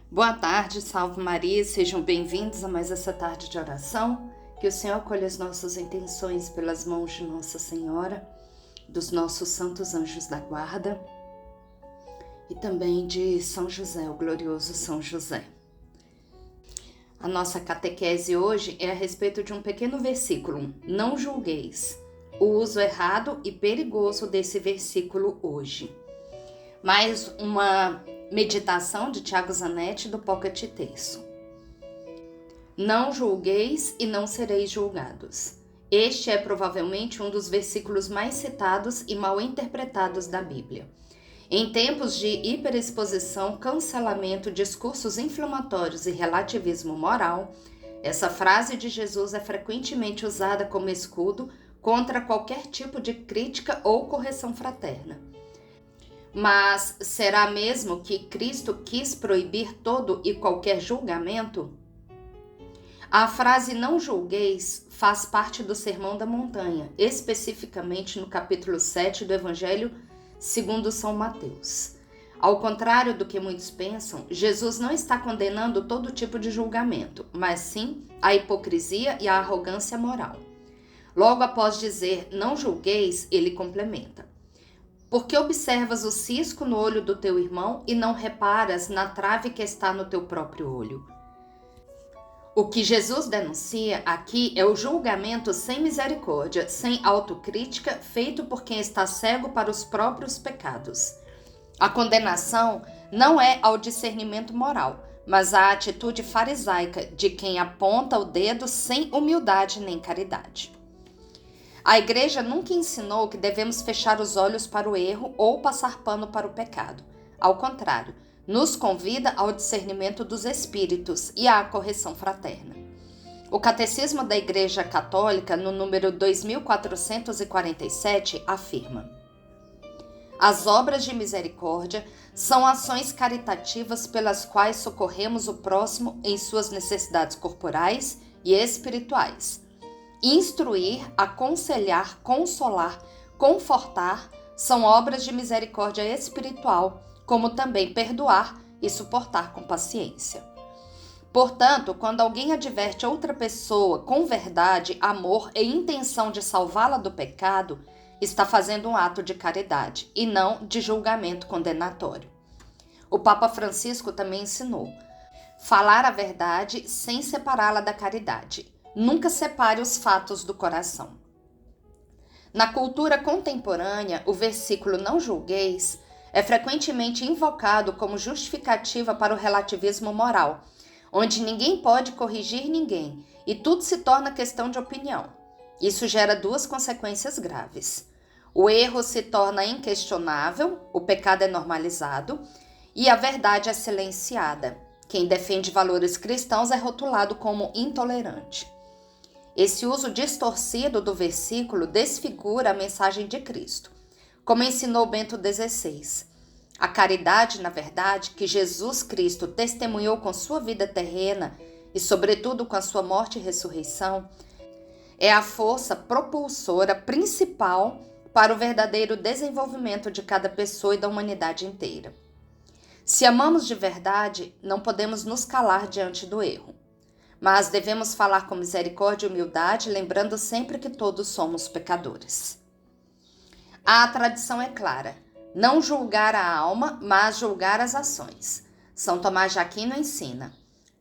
Boa tarde, salve Maria, sejam bem-vindos a mais essa tarde de oração. Que o Senhor acolha as nossas intenções pelas mãos de Nossa Senhora, dos nossos santos anjos da guarda e também de São José, o glorioso São José. A nossa catequese hoje é a respeito de um pequeno versículo, não julgueis, o uso errado e perigoso desse versículo hoje. Mais uma meditação de Tiago Zanetti do Pocket Terço. Não julgueis e não sereis julgados. Este é provavelmente um dos versículos mais citados e mal interpretados da Bíblia. Em tempos de hiperexposição, cancelamento, discursos inflamatórios e relativismo moral, essa frase de Jesus é frequentemente usada como escudo contra qualquer tipo de crítica ou correção fraterna. Mas será mesmo que Cristo quis proibir todo e qualquer julgamento? A frase não julgueis faz parte do Sermão da Montanha, especificamente no capítulo 7 do Evangelho segundo São Mateus. Ao contrário do que muitos pensam, Jesus não está condenando todo tipo de julgamento, mas sim a hipocrisia e a arrogância moral. Logo após dizer não julgueis, ele complementa: porque observas o cisco no olho do teu irmão e não reparas na trave que está no teu próprio olho? O que Jesus denuncia aqui é o julgamento sem misericórdia, sem autocrítica, feito por quem está cego para os próprios pecados. A condenação não é ao discernimento moral, mas à atitude farisaica de quem aponta o dedo sem humildade nem caridade. A Igreja nunca ensinou que devemos fechar os olhos para o erro ou passar pano para o pecado. Ao contrário, nos convida ao discernimento dos espíritos e à correção fraterna. O Catecismo da Igreja Católica, no número 2447, afirma: as obras de misericórdia são ações caritativas pelas quais socorremos o próximo em suas necessidades corporais e espirituais. Instruir, aconselhar, consolar, confortar são obras de misericórdia espiritual, como também perdoar e suportar com paciência. Portanto, quando alguém adverte outra pessoa com verdade, amor e intenção de salvá-la do pecado, está fazendo um ato de caridade e não de julgamento condenatório. O Papa Francisco também ensinou: falar a verdade sem separá-la da caridade. Nunca separe os fatos do coração. Na cultura contemporânea, o versículo não julgueis é frequentemente invocado como justificativa para o relativismo moral, onde ninguém pode corrigir ninguém e tudo se torna questão de opinião. Isso gera duas consequências graves. O erro se torna inquestionável, o pecado é normalizado e a verdade é silenciada. Quem defende valores cristãos é rotulado como intolerante. Esse uso distorcido do versículo desfigura a mensagem de Cristo, como ensinou Bento XVI. A caridade, na verdade, que Jesus Cristo testemunhou com sua vida terrena e, sobretudo, com a sua morte e ressurreição, é a força propulsora principal para o verdadeiro desenvolvimento de cada pessoa e da humanidade inteira. Se amamos de verdade, não podemos nos calar diante do erro, mas devemos falar com misericórdia e humildade, lembrando sempre que todos somos pecadores. A tradição é clara: não julgar a alma, mas julgar as ações. São Tomás de Aquino ensina: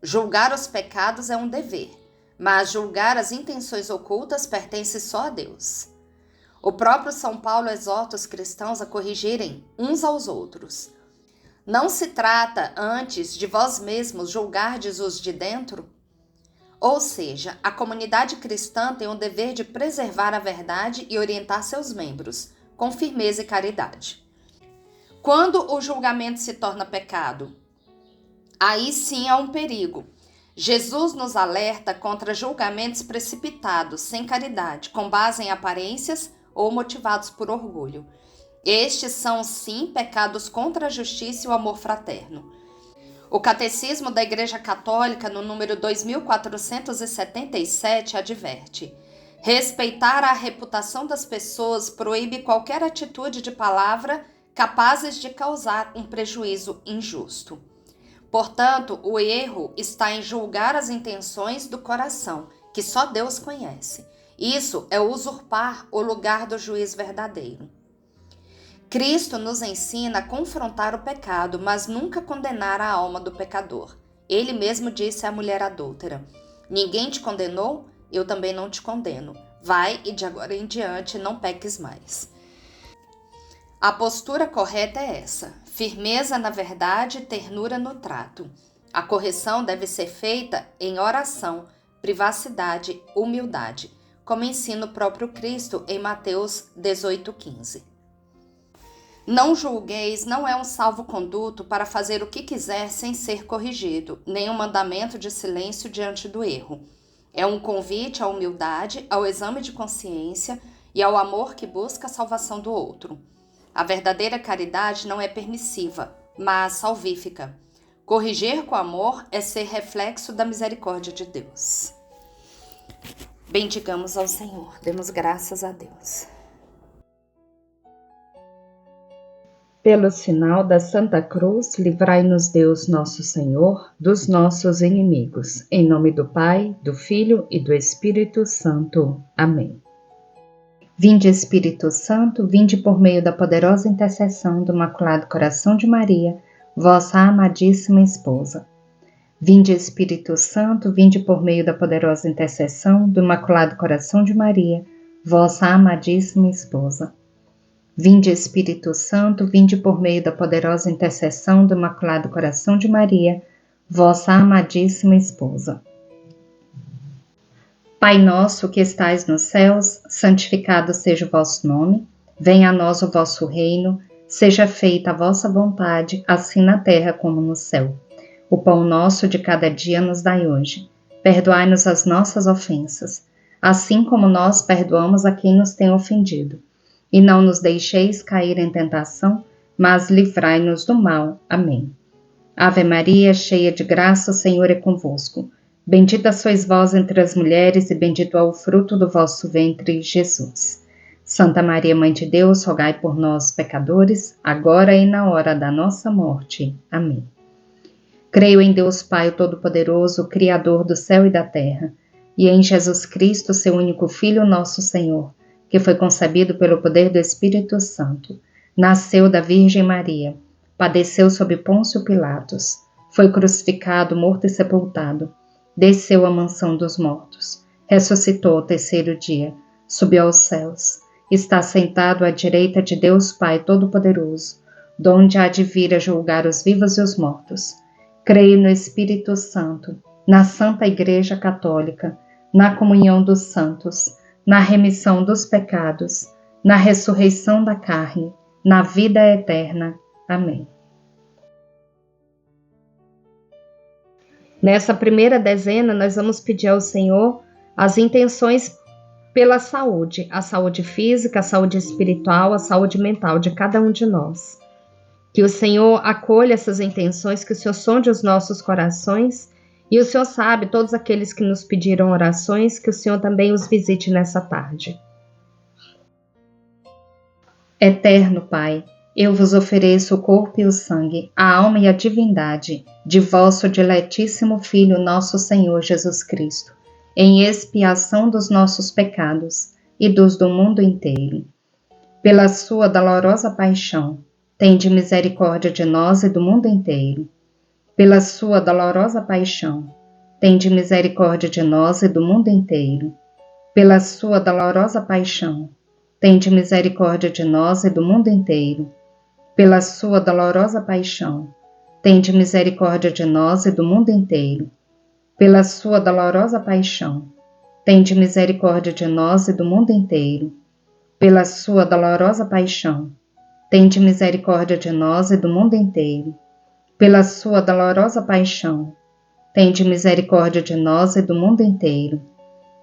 julgar os pecados é um dever, mas julgar as intenções ocultas pertence só a Deus. O próprio São Paulo exorta os cristãos a corrigirem uns aos outros. Não se trata antes de vós mesmos julgardes os de dentro? Ou seja, a comunidade cristã tem o dever de preservar a verdade e orientar seus membros com firmeza e caridade. Quando o julgamento se torna pecado, aí sim há um perigo. Jesus nos alerta contra julgamentos precipitados, sem caridade, com base em aparências ou motivados por orgulho. Estes são, sim, pecados contra a justiça e o amor fraterno. O Catecismo da Igreja Católica, no número 2477, adverte: respeitar a reputação das pessoas proíbe qualquer atitude de palavra capazes de causar um prejuízo injusto. Portanto, o erro está em julgar as intenções do coração, que só Deus conhece. Isso é usurpar o lugar do juiz verdadeiro. Cristo nos ensina a confrontar o pecado, mas nunca condenar a alma do pecador. Ele mesmo disse à mulher adúltera: ninguém te condenou? Eu também não te condeno. Vai e de agora em diante não peques mais. A postura correta é essa: firmeza na verdade, ternura no trato. A correção deve ser feita em oração, privacidade, humildade, como ensina o próprio Cristo em Mateus 18,15. Não julgueis não é um salvo-conduto para fazer o que quiser sem ser corrigido, nem um mandamento de silêncio diante do erro. É um convite à humildade, ao exame de consciência e ao amor que busca a salvação do outro. A verdadeira caridade não é permissiva, mas salvífica. Corrigir com amor é ser reflexo da misericórdia de Deus. Bendigamos ao Senhor, demos graças a Deus. Pelo sinal da Santa Cruz, livrai-nos Deus nosso Senhor dos nossos inimigos. Em nome do Pai, do Filho e do Espírito Santo. Amém. Vinde, Espírito Santo, vinde por meio da poderosa intercessão do Imaculado Coração de Maria, vossa amadíssima esposa. Vinde, Espírito Santo, vinde por meio da poderosa intercessão do Imaculado Coração de Maria, vossa amadíssima esposa. Vinde, Espírito Santo, vinde por meio da poderosa intercessão do Imaculado Coração de Maria, vossa amadíssima esposa. Pai nosso que estais nos céus, santificado seja o vosso nome, venha a nós o vosso reino, seja feita a vossa vontade, assim na terra como no céu. O pão nosso de cada dia nos dai hoje. Perdoai-nos as nossas ofensas, assim como nós perdoamos a quem nos tem ofendido. E não nos deixeis cair em tentação, mas livrai-nos do mal. Amém. Ave Maria, cheia de graça, o Senhor é convosco. Bendita sois vós entre as mulheres, e bendito é o fruto do vosso ventre, Jesus. Santa Maria, Mãe de Deus, rogai por nós, pecadores, agora e na hora da nossa morte. Amém. Creio em Deus Pai Todo-Poderoso, Criador do céu e da terra, e em Jesus Cristo, seu único Filho, nosso Senhor, que foi concebido pelo poder do Espírito Santo, nasceu da Virgem Maria, padeceu sob Pôncio Pilatos, foi crucificado, morto e sepultado, desceu à mansão dos mortos, ressuscitou ao terceiro dia, subiu aos céus, está sentado à direita de Deus Pai Todo-Poderoso, donde há de vir a julgar os vivos e os mortos. Creio no Espírito Santo, na Santa Igreja Católica, na comunhão dos santos, na remissão dos pecados, na ressurreição da carne, na vida eterna. Amém. Nessa primeira dezena, nós vamos pedir ao Senhor as intenções pela saúde, a saúde física, a saúde espiritual, a saúde mental de cada um de nós. Que o Senhor acolha essas intenções, que o Senhor sonde os nossos corações, e o Senhor sabe todos aqueles que nos pediram orações, que o Senhor também os visite nessa tarde. Eterno Pai, eu vos ofereço o corpo e o sangue, a alma e a divindade de vosso diletíssimo Filho, nosso Senhor Jesus Cristo, em expiação dos nossos pecados e dos do mundo inteiro. Pela sua dolorosa paixão, tende misericórdia de nós e do mundo inteiro. Pela sua dolorosa paixão, tende misericórdia de nós e do mundo inteiro. Pela sua dolorosa paixão, tende misericórdia de nós e do mundo inteiro. Pela sua dolorosa paixão, tende misericórdia de nós e do mundo inteiro. Pela sua dolorosa paixão, tende misericórdia de nós e do mundo inteiro. Pela sua dolorosa paixão, tende misericórdia de nós e do mundo inteiro. Pela sua dolorosa paixão, tende misericórdia de nós e do mundo inteiro.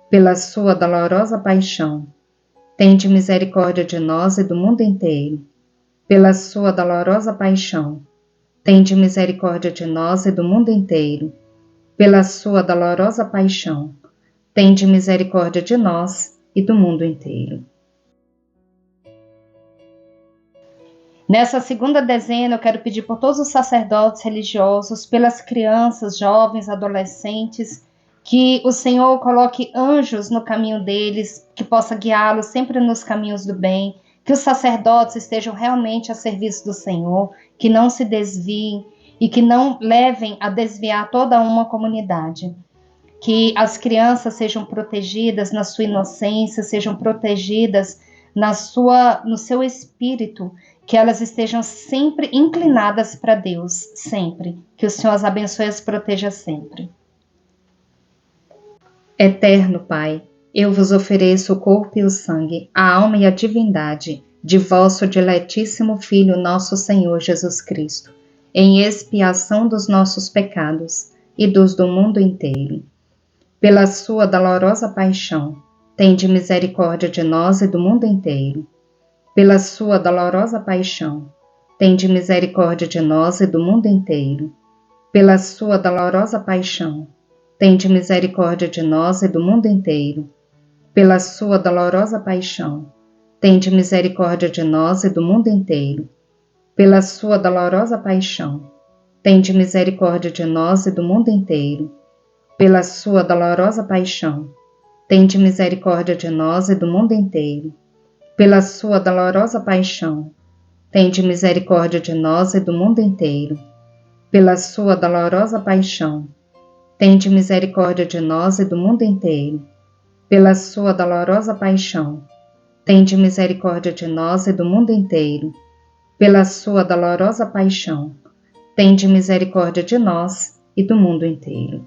Pela sua dolorosa paixão, tende misericórdia de nós e do mundo inteiro. Pela sua dolorosa paixão, tende misericórdia de nós e do mundo inteiro. Pela sua dolorosa paixão, tende misericórdia de nós e do mundo inteiro. Nessa segunda dezena, eu quero pedir por todos os sacerdotes religiosos, pelas crianças, jovens, adolescentes, que o Senhor coloque anjos no caminho deles, que possa guiá-los sempre nos caminhos do bem, que os sacerdotes estejam realmente a serviço do Senhor, que não se desviem e que não levem a desviar toda uma comunidade. Que as crianças sejam protegidas na sua inocência, sejam protegidas no seu espírito, que elas estejam sempre inclinadas para Deus, sempre. Que o Senhor as abençoe e as proteja sempre. Eterno Pai, eu vos ofereço o corpo e o sangue, a alma e a divindade de vosso diletíssimo Filho, nosso Senhor Jesus Cristo, em expiação dos nossos pecados e dos do mundo inteiro. Pela sua dolorosa paixão, tende misericórdia de nós e do mundo inteiro. Pela sua dolorosa paixão, tende misericórdia de nós e do mundo inteiro. Pela sua dolorosa paixão, tende misericórdia de nós e do mundo inteiro. Pela sua dolorosa paixão, tende misericórdia de nós e do mundo inteiro. Pela sua dolorosa paixão, tende misericórdia de nós e do mundo inteiro. Pela sua dolorosa paixão, tende misericórdia de nós e do mundo inteiro. Pela sua dolorosa paixão, tende misericórdia de nós e do mundo inteiro. Pela sua dolorosa paixão, tende misericórdia de nós e do mundo inteiro. Pela sua dolorosa paixão, tende misericórdia de nós e do mundo inteiro. Pela sua dolorosa paixão, tende misericórdia de nós e do mundo inteiro.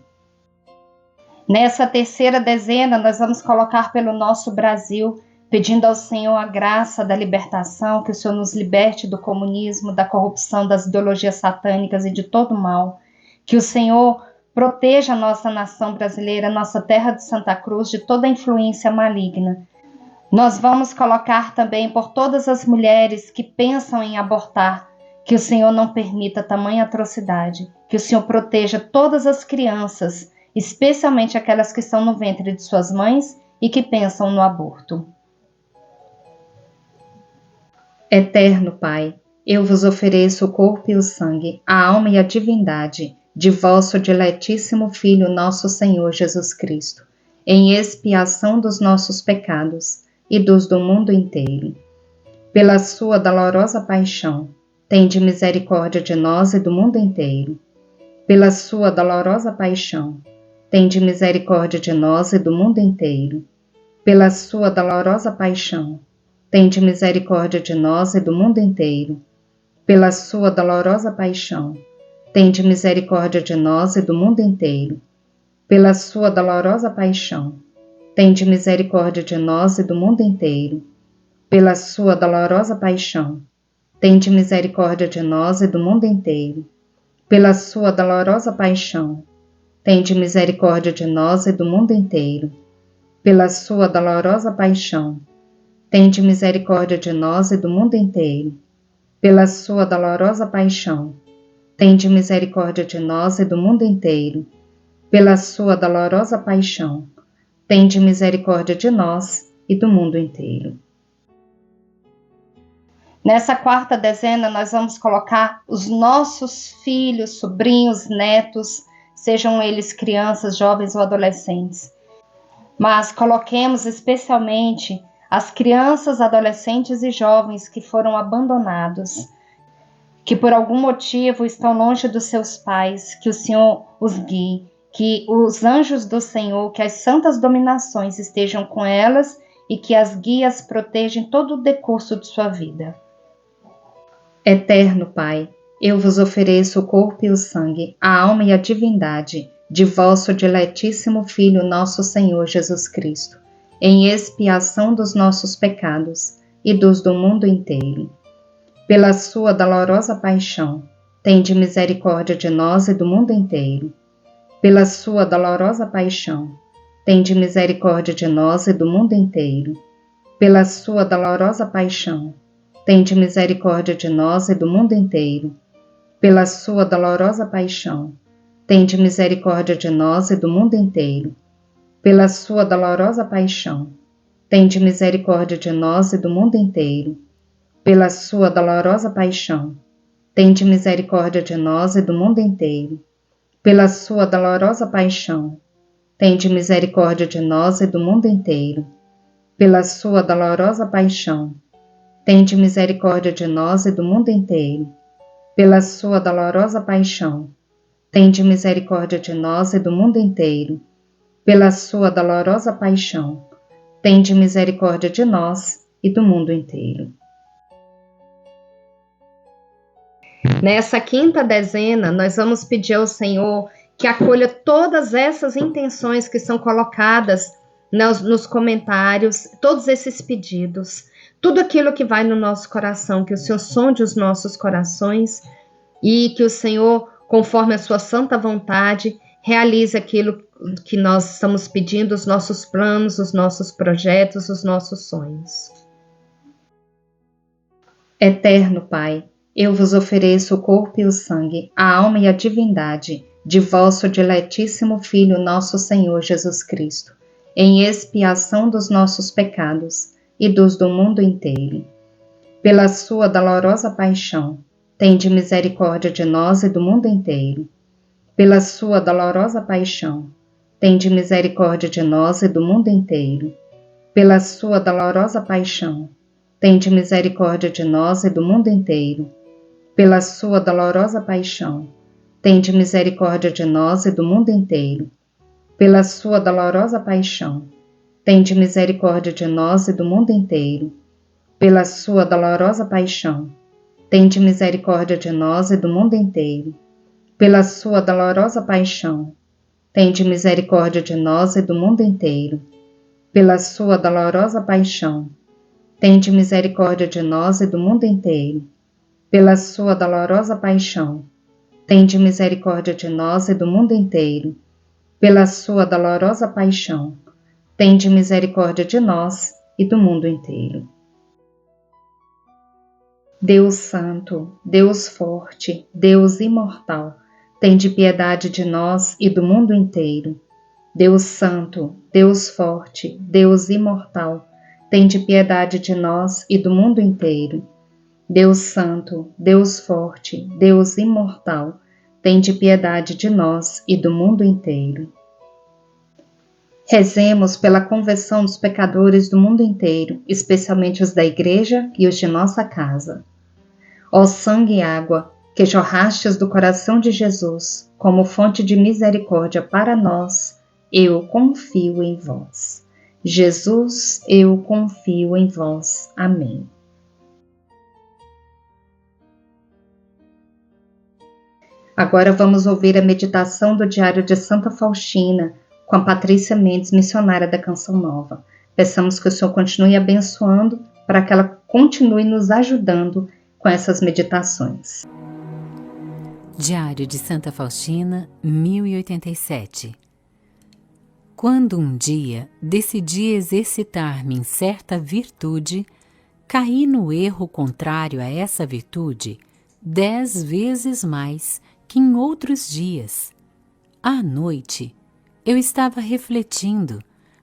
Nessa terceira dezena, nós vamos colocar pelo nosso Brasil, pedindo ao Senhor a graça da libertação, que o Senhor nos liberte do comunismo, da corrupção, das ideologias satânicas e de todo o mal. Que o Senhor proteja a nossa nação brasileira, nossa terra de Santa Cruz, de toda influência maligna. Nós vamos colocar também por todas as mulheres que pensam em abortar, que o Senhor não permita tamanha atrocidade, que o Senhor proteja todas as crianças, especialmente aquelas que estão no ventre de suas mães e que pensam no aborto. Eterno Pai, eu vos ofereço o corpo e o sangue, a alma e a divindade de vosso diletíssimo Filho, nosso Senhor Jesus Cristo, em expiação dos nossos pecados e dos do mundo inteiro. Pela sua dolorosa paixão, tende misericórdia de nós e do mundo inteiro. Pela sua dolorosa paixão, tende misericórdia de nós e do mundo inteiro. Pela sua dolorosa paixão, tende misericórdia de nós e do mundo inteiro. Pela sua dolorosa paixão, tende misericórdia de nós e do mundo inteiro. Pela sua dolorosa paixão, tende misericórdia de nós e do mundo inteiro. Pela sua dolorosa paixão, tende misericórdia de nós e do mundo inteiro. Pela sua dolorosa paixão, tende misericórdia de nós e do mundo inteiro. Pela sua dolorosa paixão, tende misericórdia de nós e do mundo inteiro. Pela sua dolorosa paixão, tende misericórdia de nós e do mundo inteiro. Pela sua dolorosa paixão, tende misericórdia de nós e do mundo inteiro. Nessa quarta dezena, nós vamos colocar os nossos filhos, sobrinhos, netos, sejam eles crianças, jovens ou adolescentes. Mas coloquemos especialmente as crianças, adolescentes e jovens que foram abandonados, que por algum motivo estão longe dos seus pais, que o Senhor os guie, que os anjos do Senhor, que as santas dominações estejam com elas e que as guias protejam todo o decurso de sua vida. Eterno Pai, eu vos ofereço o corpo e o sangue, a alma e a divindade de vosso diletíssimo Filho, nosso Senhor Jesus Cristo, em expiação dos nossos pecados e dos do mundo inteiro. Pela sua dolorosa paixão, tende misericórdia de nós e do mundo inteiro. Pela sua dolorosa paixão, tende misericórdia de nós e do mundo inteiro. Pela sua dolorosa paixão, tende misericórdia de nós e do mundo inteiro. Pela sua dolorosa paixão, tende misericórdia de nós e do mundo inteiro. Pela sua dolorosa paixão, tende misericórdia de nós e do mundo inteiro. pela sua dolorosa paixão, tende misericórdia de nós e do mundo inteiro. Pela sua dolorosa paixão, tende misericórdia de nós e do mundo inteiro. Pela sua dolorosa paixão, tende misericórdia de nós e do mundo inteiro. Pela sua dolorosa paixão, tende misericórdia de nós e do mundo inteiro. Pela sua dolorosa paixão, tende misericórdia de nós e do mundo inteiro. Nessa quinta dezena, nós vamos pedir ao Senhor que acolha todas essas intenções que são colocadas nos comentários, todos esses pedidos, tudo aquilo que vai no nosso coração, que o Senhor sonde os nossos corações e que o Senhor, conforme a sua santa vontade, realize aquilo que nós estamos pedindo, os nossos planos, os nossos projetos, os nossos sonhos. Eterno Pai, eu vos ofereço o corpo e o sangue, a alma e a divindade de vosso diletíssimo Filho, nosso Senhor Jesus Cristo, em expiação dos nossos pecados e dos do mundo inteiro. Pela sua dolorosa paixão, tende misericórdia de nós e do mundo inteiro. Pela sua dolorosa paixão, tende misericórdia de nós e do mundo inteiro. Pela sua dolorosa paixão, tende misericórdia de nós e do mundo inteiro. Pela sua dolorosa paixão, tende misericórdia de nós e do mundo inteiro. Pela sua dolorosa paixão, tende misericórdia de nós e do mundo inteiro. Pela sua dolorosa paixão, tende misericórdia de nós e do mundo inteiro. Pela sua dolorosa paixão, tende misericórdia de nós e do mundo inteiro. Pela sua dolorosa paixão, tende misericórdia de nós e do mundo inteiro. Pela sua dolorosa paixão, tende misericórdia de nós e do mundo inteiro. Pela sua dolorosa paixão, tende misericórdia de nós e do mundo inteiro. Deus Santo, Deus Forte, Deus Imortal, tende piedade de nós e do mundo inteiro. Deus Santo, Deus Forte, Deus Imortal, tende piedade de nós e do mundo inteiro. Deus Santo, Deus Forte, Deus Imortal, tende piedade de nós e do mundo inteiro. Rezemos pela conversão dos pecadores do mundo inteiro, especialmente os da Igreja e os de nossa casa. Ó sangue e água, que jorrastes do coração de Jesus, como fonte de misericórdia para nós, eu confio em vós. Jesus, eu confio em vós. Amém. Agora vamos ouvir a meditação do Diário de Santa Faustina, com a Patrícia Mendes, missionária da Canção Nova. Peçamos que o Senhor continue abençoando para que ela continue nos ajudando com essas meditações. Diário de Santa Faustina, 1087. Quando um dia decidi exercitar-me em certa virtude, caí no erro contrário a essa virtude 10 vezes mais que em outros dias. À noite, eu estava refletindo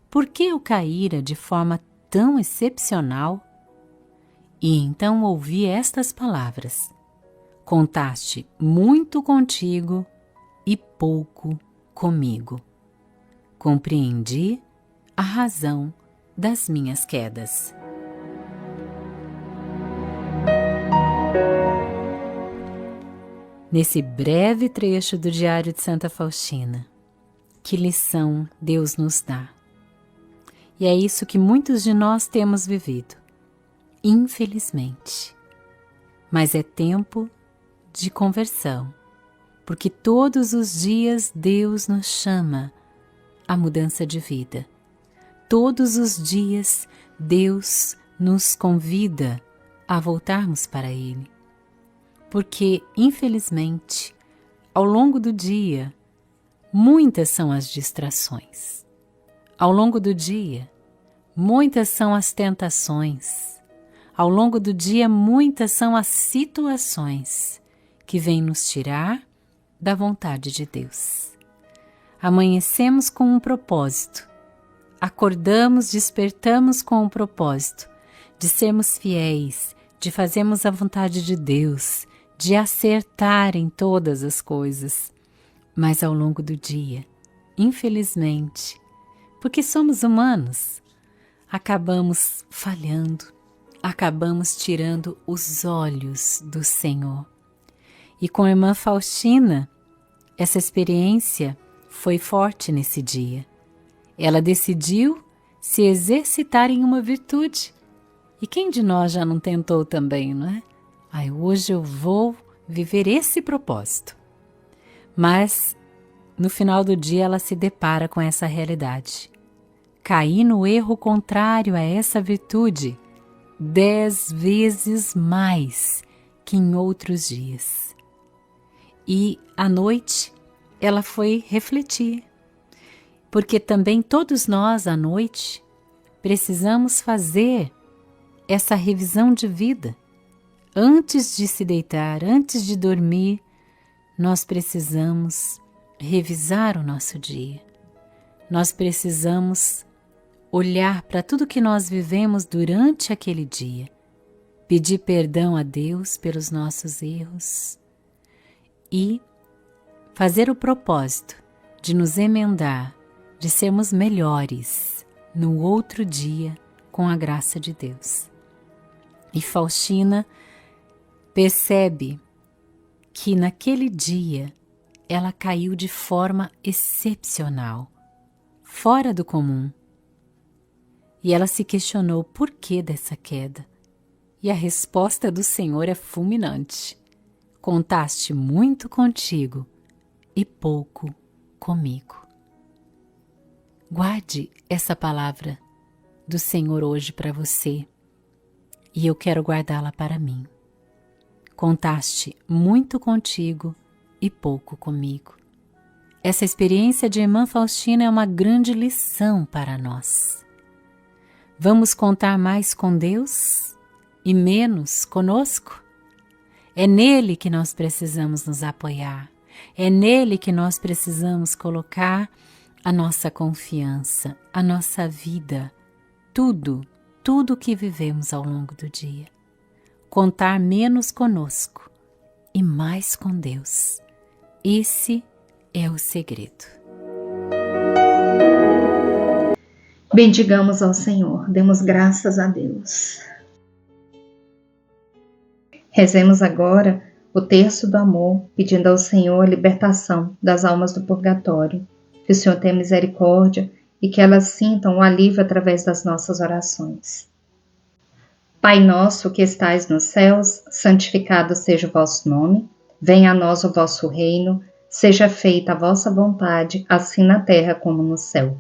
por que eu caíra de forma tão excepcional. E então ouvi estas palavras: contaste muito contigo e pouco comigo. Compreendi a razão das minhas quedas. Nesse breve trecho do Diário de Santa Faustina, que lição Deus nos dá. E é isso que muitos de nós temos vivido, infelizmente. Mas é tempo de conversão, porque todos os dias Deus nos chama à mudança de vida. Todos os dias Deus nos convida a voltarmos para Ele. Porque, infelizmente, ao longo do dia, muitas são as distrações. Ao longo do dia, muitas são as tentações. Ao longo do dia, muitas são as situações que vêm nos tirar da vontade de Deus. Amanhecemos com um propósito. Acordamos, despertamos com um propósito de sermos fiéis, de fazermos a vontade de Deus, de acertar em todas as coisas. Mas ao longo do dia, infelizmente, porque somos humanos, acabamos falhando, acabamos tirando os olhos do Senhor. E com a irmã Faustina, essa experiência foi forte nesse dia. Ela decidiu se exercitar em uma virtude. E quem de nós já não tentou também, não é? Hoje eu vou viver esse propósito. Mas, no final do dia, ela se depara com essa realidade. Caí no erro contrário a essa virtude 10 vezes mais que em outros dias. E, à noite, ela foi refletir. Porque também todos nós, à noite, precisamos fazer essa revisão de vida. Antes de se deitar, antes de dormir, nós precisamos revisar o nosso dia. Nós precisamos olhar para tudo que nós vivemos durante aquele dia, pedir perdão a Deus pelos nossos erros e fazer o propósito de nos emendar, de sermos melhores no outro dia com a graça de Deus. E Faustina percebe que naquele dia ela caiu de forma excepcional, fora do comum. E ela se questionou o porquê dessa queda. E a resposta do Senhor é fulminante. Contaste muito contigo e pouco comigo. Guarde essa palavra do Senhor hoje para você e eu quero guardá-la para mim. Contaste muito contigo e pouco comigo. Essa experiência de irmã Faustina é uma grande lição para nós. Vamos contar mais com Deus e menos conosco? É nele que nós precisamos nos apoiar. É nele que nós precisamos colocar a nossa confiança, a nossa vida, tudo que vivemos ao longo do dia. Contar menos conosco e mais com Deus. Esse é o segredo. Bendigamos ao Senhor, demos graças a Deus. Rezemos agora o terço do amor, pedindo ao Senhor a libertação das almas do purgatório, que o Senhor tenha misericórdia e que elas sintam o alívio através das nossas orações. Pai nosso que estais nos céus, santificado seja o vosso nome, venha a nós o vosso reino, seja feita a vossa vontade, assim na terra como no céu.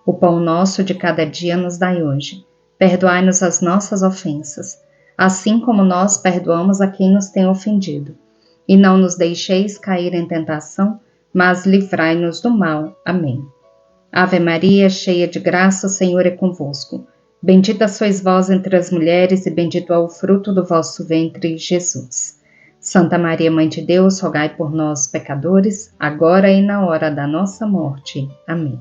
O pão nosso de cada dia nos dai hoje. Perdoai-nos as nossas ofensas, assim como nós perdoamos a quem nos tem ofendido. E não nos deixeis cair em tentação, mas livrai-nos do mal. Amém. Ave Maria, cheia de graça, o Senhor é convosco. Bendita sois vós entre as mulheres e bendito é o fruto do vosso ventre, Jesus. Santa Maria, Mãe de Deus, rogai por nós, pecadores, agora e na hora da nossa morte. Amém.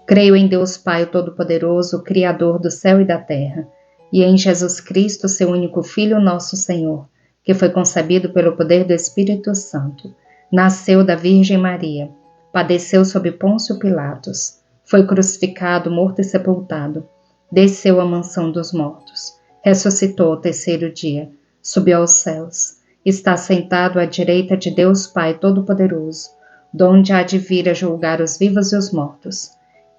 Creio em Deus Pai Todo-Poderoso, Criador do céu e da terra, e em Jesus Cristo, seu único Filho, nosso Senhor, que foi concebido pelo poder do Espírito Santo, nasceu da Virgem Maria, padeceu sob Pôncio Pilatos, foi crucificado, morto e sepultado, desceu à mansão dos mortos, ressuscitou ao terceiro dia, subiu aos céus, está sentado à direita de Deus Pai Todo-Poderoso, donde há de vir a julgar os vivos e os mortos.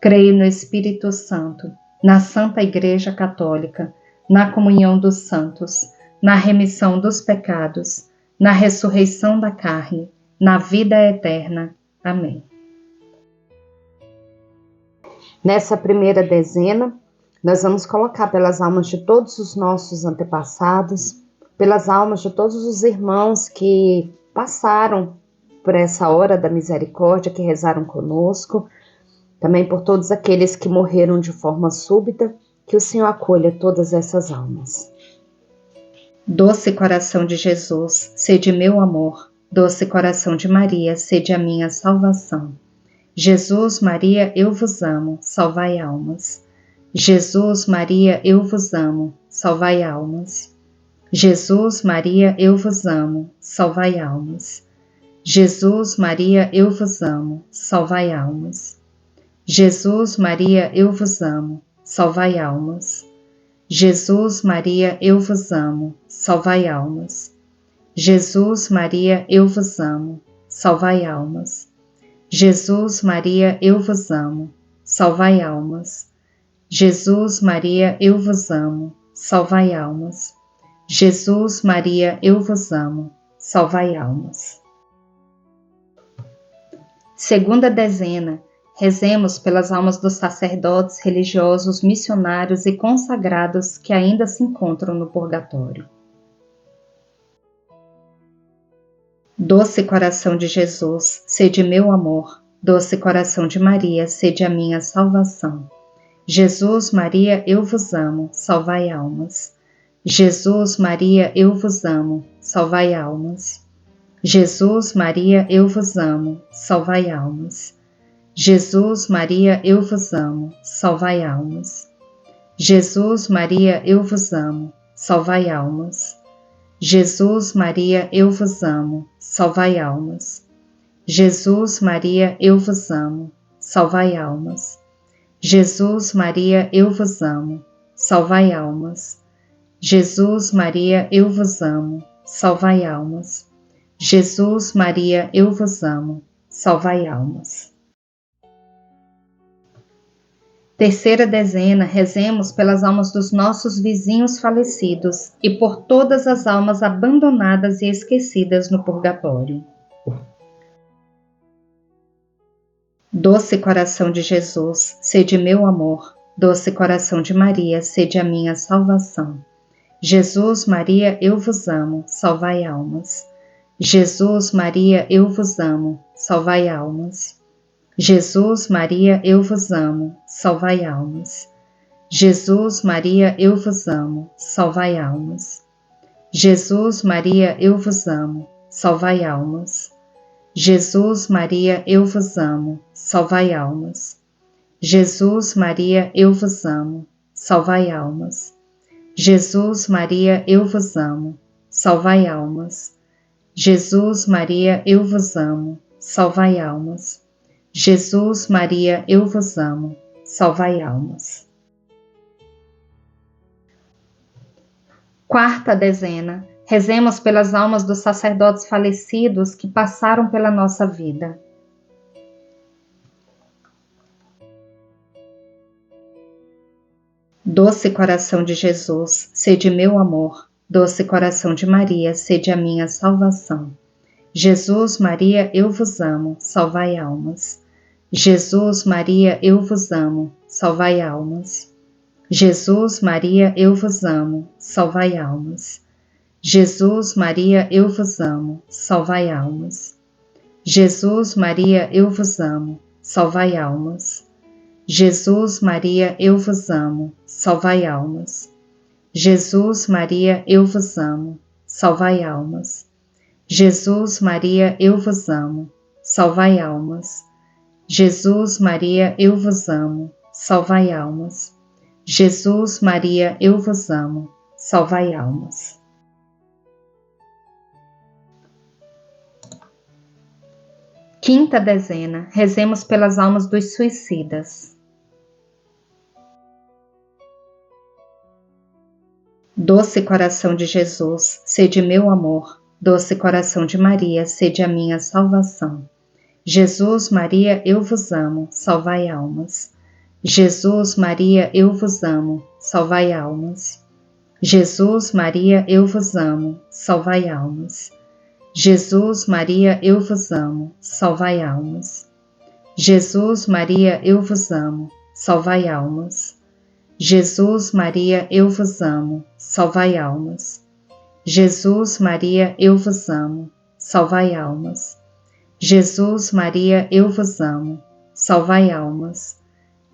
Creio no Espírito Santo, na Santa Igreja Católica, na comunhão dos santos, na remissão dos pecados, na ressurreição da carne, na vida eterna. Amém. Nessa primeira dezena, nós vamos colocar pelas almas de todos os nossos antepassados, pelas almas de todos os irmãos que passaram por essa hora da misericórdia, que rezaram conosco, também por todos aqueles que morreram de forma súbita, que o Senhor acolha todas essas almas. Doce coração de Jesus, sede meu amor. Doce coração de Maria, sede a minha salvação. Jesus, Maria, eu vos amo, salvai almas. Jesus, Maria, eu vos amo, salvai almas. Jesus, Maria, eu vos amo, salvai almas. Jesus, Maria, eu vos amo, salvai almas. Jesus, Maria, eu vos amo, salvai almas. Jesus, Maria, eu vos amo, salvai almas. Jesus, Maria, eu vos amo, salvai almas. Jesus, Maria, eu vos amo, salvai almas. Jesus, Maria, eu vos amo, salvai almas. Jesus, Maria, eu vos amo, salvai almas. Segunda dezena. Rezemos pelas almas dos sacerdotes, religiosos, missionários e consagrados que ainda se encontram no purgatório. Doce coração de Jesus, sede meu amor. Doce coração de Maria, sede a minha salvação. Jesus, Maria, eu vos amo, salvai almas. Jesus, Maria, eu vos amo, salvai almas. Jesus, Maria, eu vos amo, salvai almas. Jesus, Maria, eu vos amo, salvai almas. Jesus, Maria, eu vos amo, salvai almas. Jesus, Maria, eu vos amo, salvai almas. Jesus, Maria, eu vos amo, salvai almas. Jesus, Maria, eu vos amo, salvai almas. Jesus, Maria, eu vos amo, salvai almas. Jesus, Maria, eu vos amo, salvai almas. Terceira dezena, rezemos pelas almas dos nossos vizinhos falecidos e por todas as almas abandonadas e esquecidas no purgatório. Doce coração de Jesus, sede meu amor. Doce coração de Maria, sede a minha salvação. Jesus, Maria, eu vos amo, salvai almas. Jesus, Maria, eu vos amo, salvai almas. Jesus, Maria, eu vos amo, salvai almas. Jesus, Maria, eu vos amo, salvai almas. Jesus, Maria, eu vos amo, salvai almas. Jesus, Maria, eu vos amo, salvai almas. Jesus, Maria, eu vos amo, salvai almas. Jesus, Maria, eu vos amo, salvai almas. Jesus, Maria, eu vos amo, salvai almas. Jesus, Maria, eu vos amo, salvai almas. Quarta dezena. Rezemos pelas almas dos sacerdotes falecidos que passaram pela nossa vida. Doce coração de Jesus, sede meu amor. Doce coração de Maria, sede a minha salvação. Jesus, Maria, eu vos amo, salvai almas. Jesus, Maria, eu vos amo, salvai almas. Jesus, Maria, eu vos amo, salvai almas. Jesus, Maria, eu vos amo, salvai almas. Jesus, Maria, eu vos amo, salvai almas. Jesus, Maria, eu vos amo, salvai almas. Jesus, Maria, eu vos amo, salvai almas. Jesus, Maria, eu vos amo, salvai almas. Jesus, Maria, eu vos amo, salvai almas. Jesus, Maria, eu vos amo, salvai almas. Quinta dezena, rezemos pelas almas dos suicidas. Doce coração de Jesus, sede meu amor. Doce coração de Maria, sede a minha salvação. Jesus, Maria, eu vos amo, salvai almas. Jesus, Maria, eu vos amo, salvai almas. Jesus, Maria, eu vos amo, salvai almas. Jesus, Maria, eu vos amo, salvai almas. Jesus, Maria, eu vos amo, salvai almas. Jesus, Maria, eu vos amo, salvai almas. Jesus, Maria, eu vos amo, salvai almas. Jesus, Maria, eu vos amo, salvai almas.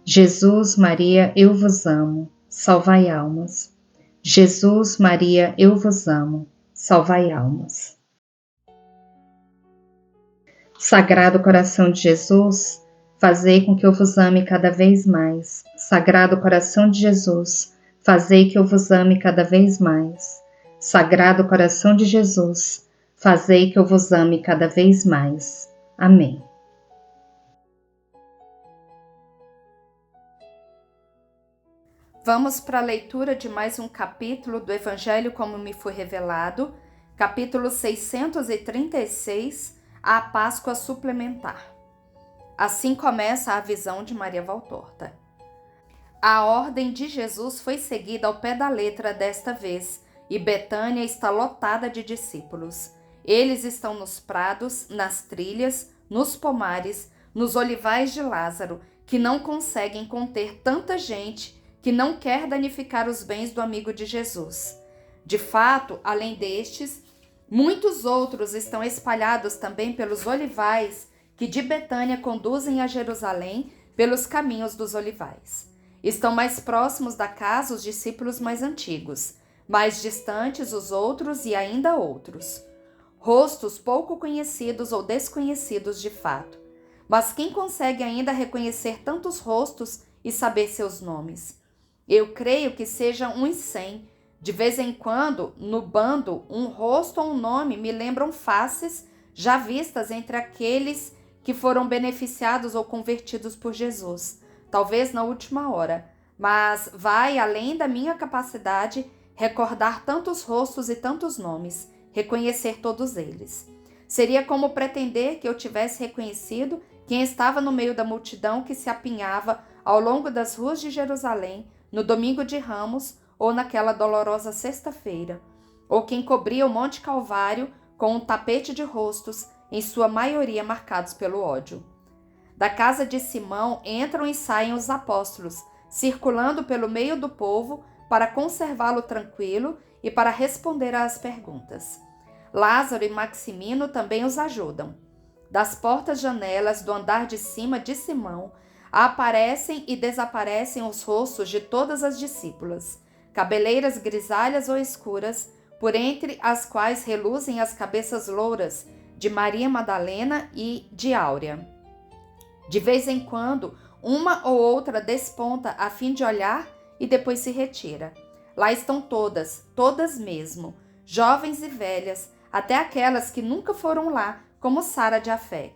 Jesus, Maria, eu vos amo, salvai almas. Jesus, Maria, eu vos amo, salvai almas. Sagrado coração de Jesus, fazei com que eu vos ame cada vez mais. Sagrado coração de Jesus, fazei que eu vos ame cada vez mais. Sagrado coração de Jesus, fazei que eu vos ame cada vez mais. Amém. Vamos para a leitura de mais um capítulo do Evangelho como me foi revelado, capítulo 636, a Páscoa suplementar. Assim começa a visão de Maria Valtorta. A ordem de Jesus foi seguida ao pé da letra desta vez, e Betânia está lotada de discípulos. Eles estão nos prados, nas trilhas, nos pomares, nos olivais de Lázaro, que não conseguem conter tanta gente que não quer danificar os bens do amigo de Jesus. De fato, além destes, muitos outros estão espalhados também pelos olivais que de Betânia conduzem a Jerusalém pelos caminhos dos olivais. Estão mais próximos da casa os discípulos mais antigos, mais distantes os outros e ainda outros. Rostos pouco conhecidos ou desconhecidos de fato. Mas quem consegue ainda reconhecer tantos rostos e saber seus nomes? Eu creio que sejam uns 100. De vez em quando, no bando, um rosto ou um nome me lembram faces já vistas entre aqueles que foram beneficiados ou convertidos por Jesus, talvez na última hora, mas vai além da minha capacidade recordar tantos rostos e tantos nomes, reconhecer todos eles. Seria como pretender que eu tivesse reconhecido quem estava no meio da multidão que se apinhava ao longo das ruas de Jerusalém, no domingo de Ramos ou naquela dolorosa sexta-feira, ou quem cobria o Monte Calvário com um tapete de rostos, em sua maioria marcados pelo ódio. Da casa de Simão entram e saem os apóstolos, circulando pelo meio do povo para conservá-lo tranquilo e para responder às perguntas. Lázaro e Maximino também os ajudam. Das portas-janelas do andar de cima de Simão, aparecem e desaparecem os rostos de todas as discípulas, cabeleiras grisalhas ou escuras, por entre as quais reluzem as cabeças louras de Maria Madalena e de Áurea. De vez em quando, uma ou outra desponta a fim de olhar e depois se retira. Lá estão todas, todas mesmo, jovens e velhas, até aquelas que nunca foram lá, como Sara de Afec.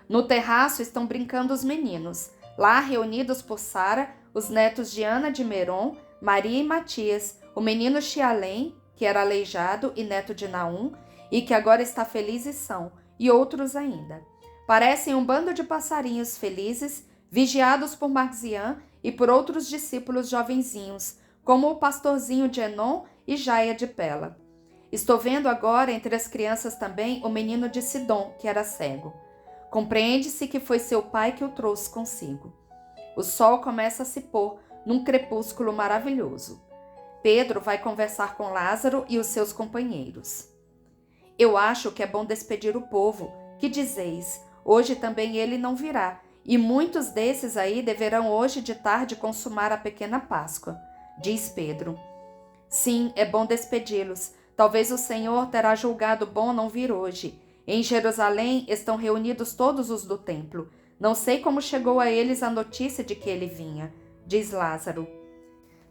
No terraço estão brincando os meninos, lá reunidos por Sara, os netos de Ana de Meron, Maria e Matias, o menino Xialém, que era aleijado e neto de Naum, e que agora está feliz e são, e outros ainda. Parecem um bando de passarinhos felizes, vigiados por Marzian e por outros discípulos jovenzinhos, como o pastorzinho de Enon e Jaia de Pela. Estou vendo agora entre as crianças também o menino de Sidom, que era cego. Compreende-se que foi seu pai que o trouxe consigo. O sol começa a se pôr num crepúsculo maravilhoso. Pedro vai conversar com Lázaro e os seus companheiros. Eu acho que é bom despedir o povo. Que dizeis? Hoje também ele não virá, e muitos desses aí deverão hoje de tarde consumar a pequena Páscoa, diz Pedro. Sim, é bom despedi-los. Talvez o Senhor terá julgado bom não vir hoje. Em Jerusalém estão reunidos todos os do templo. Não sei como chegou a eles a notícia de que ele vinha, diz Lázaro.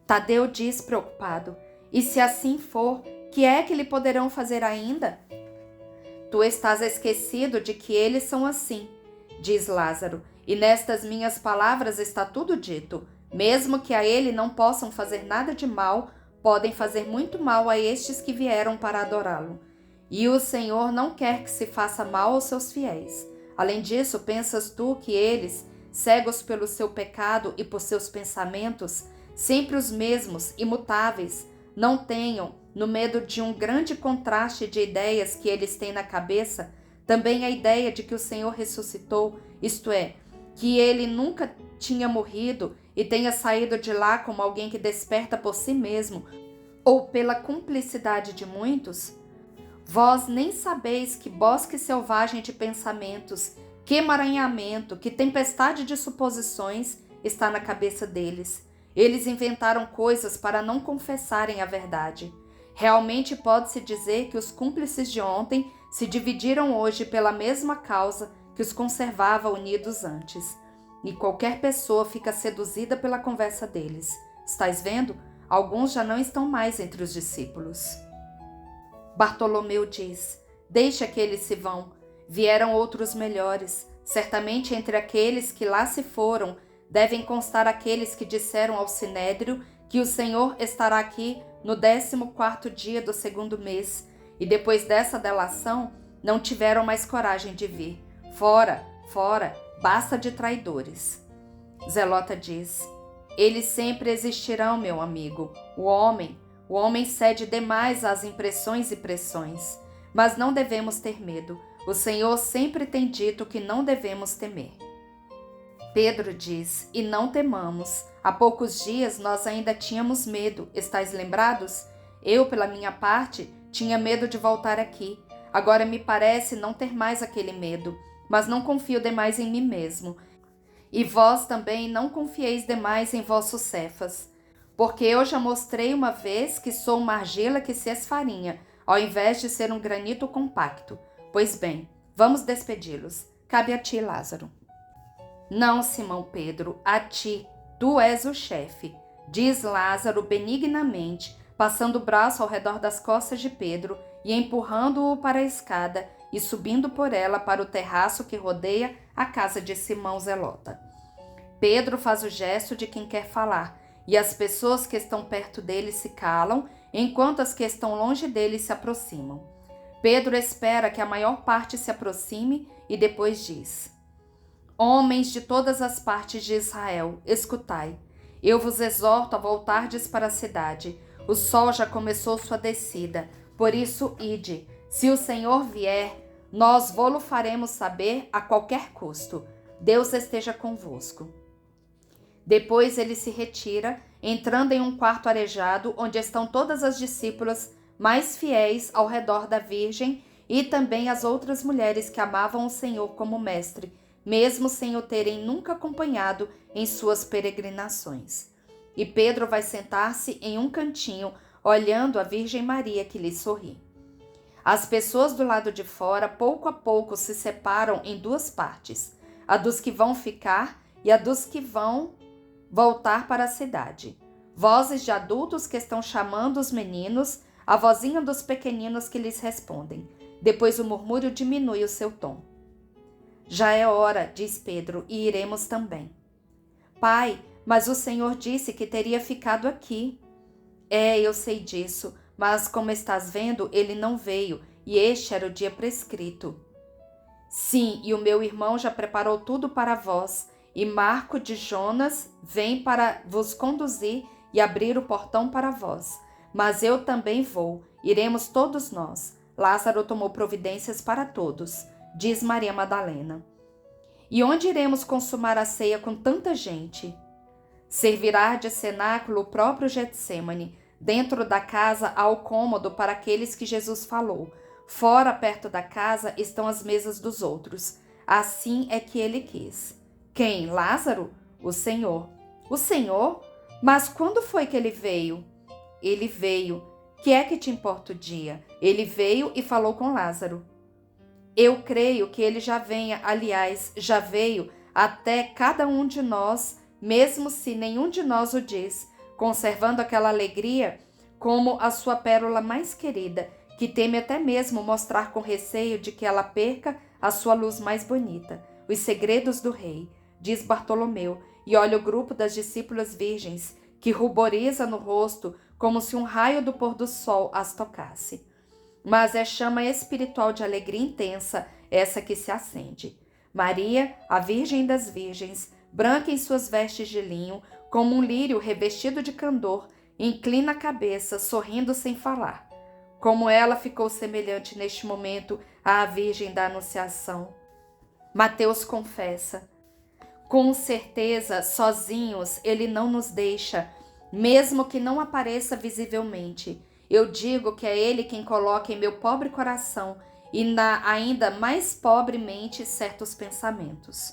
Tadeu diz preocupado, e se assim for, que é que lhe poderão fazer ainda? Tu estás esquecido de que eles são assim, diz Lázaro, e nestas minhas palavras está tudo dito. Mesmo que a ele não possam fazer nada de mal, podem fazer muito mal a estes que vieram para adorá-lo. E o Senhor não quer que se faça mal aos seus fiéis. Além disso, pensas tu que eles, cegos pelo seu pecado e por seus pensamentos, sempre os mesmos, imutáveis, não tenham, no medo de um grande contraste de ideias que eles têm na cabeça, também a ideia de que o Senhor ressuscitou, isto é, que ele nunca tinha morrido e tenha saído de lá como alguém que desperta por si mesmo, ou pela cumplicidade de muitos? Vós nem sabeis que bosque selvagem de pensamentos, que emaranhamento, que tempestade de suposições está na cabeça deles. Eles inventaram coisas para não confessarem a verdade. Realmente pode-se dizer que os cúmplices de ontem se dividiram hoje pela mesma causa que os conservava unidos antes. E qualquer pessoa fica seduzida pela conversa deles. Estás vendo? Alguns já não estão mais entre os discípulos. Bartolomeu diz: deixa que eles se vão. Vieram outros melhores. Certamente entre aqueles que lá se foram, devem constar aqueles que disseram ao Sinédrio que o Senhor estará aqui no 14º dia do 2º mês, e depois dessa delação não tiveram mais coragem de vir. Fora, fora, basta de traidores. Zelota diz: eles sempre existirão, meu amigo. O homem cede demais às impressões e pressões. Mas não devemos ter medo. O Senhor sempre tem dito que não devemos temer. Pedro diz: e não temamos. Há poucos dias nós ainda tínhamos medo, estáis lembrados? Eu, pela minha parte, tinha medo de voltar aqui. Agora me parece não ter mais aquele medo, mas não confio demais em mim mesmo. E vós também não confieis demais em vossos Cefas, porque eu já mostrei uma vez que sou uma argila que se esfarinha, ao invés de ser um granito compacto. Pois bem, vamos despedi-los. Cabe a ti, Lázaro. Não, Simão Pedro, a ti, tu és o chefe, diz Lázaro benignamente, passando o braço ao redor das costas de Pedro e empurrando-o para a escada e subindo por ela para o terraço que rodeia a casa de Simão Zelota. Pedro faz o gesto de quem quer falar, e as pessoas que estão perto dele se calam, enquanto as que estão longe dele se aproximam. Pedro espera que a maior parte se aproxime e depois diz: homens de todas as partes de Israel, escutai. Eu vos exorto a voltardes para a cidade. O sol já começou sua descida, por isso ide. Se o Senhor vier, nós vô-lo faremos saber a qualquer custo. Deus esteja convosco. Depois ele se retira, entrando em um quarto arejado, onde estão todas as discípulas mais fiéis ao redor da Virgem e também as outras mulheres que amavam o Senhor como mestre, mesmo sem o terem nunca acompanhado em suas peregrinações. E Pedro vai sentar-se em um cantinho, olhando a Virgem Maria que lhe sorri. As pessoas do lado de fora, pouco a pouco, se separam em duas partes, a dos que vão ficar e a dos que vão voltar para a cidade. Vozes de adultos que estão chamando os meninos, a vozinha dos pequeninos que lhes respondem. Depois o murmúrio diminui o seu tom. Já é hora, diz Pedro, e iremos também. Pai, mas o Senhor disse que teria ficado aqui. Eu sei disso, mas como estás vendo, ele não veio, e este era o dia prescrito. Sim, e o meu irmão já preparou tudo para vós, e Marco de Jonas vem para vos conduzir e abrir o portão para vós. Mas eu também vou, iremos todos nós. Lázaro tomou providências para todos, diz Maria Madalena. E onde iremos consumar a ceia com tanta gente? Servirá de cenáculo o próprio Getsêmani. Dentro da casa há o cômodo para aqueles que Jesus falou. Fora, perto da casa, estão as mesas dos outros. Assim é que ele quis. Quem? Lázaro? O Senhor. O Senhor? Mas quando foi que ele veio? Ele veio. Que é que te importa o dia? Ele veio e falou com Lázaro. Eu creio que ele já venha, aliás, já veio até cada um de nós, mesmo se nenhum de nós o diz, conservando aquela alegria como a sua pérola mais querida, que teme até mesmo mostrar com receio de que ela perca a sua luz mais bonita. Os segredos do rei, diz Bartolomeu, e olha o grupo das discípulas virgens, que ruboriza no rosto como se um raio do pôr do sol as tocasse. Mas é chama espiritual de alegria intensa essa que se acende. Maria, a Virgem das Virgens, branca em suas vestes de linho, como um lírio revestido de candor, inclina a cabeça, sorrindo sem falar. Como ela ficou semelhante neste momento à Virgem da Anunciação. Mateus confessa: com certeza, sozinhos, ele não nos deixa, mesmo que não apareça visivelmente. Eu digo que é ele quem coloca em meu pobre coração e na ainda mais pobre mente certos pensamentos.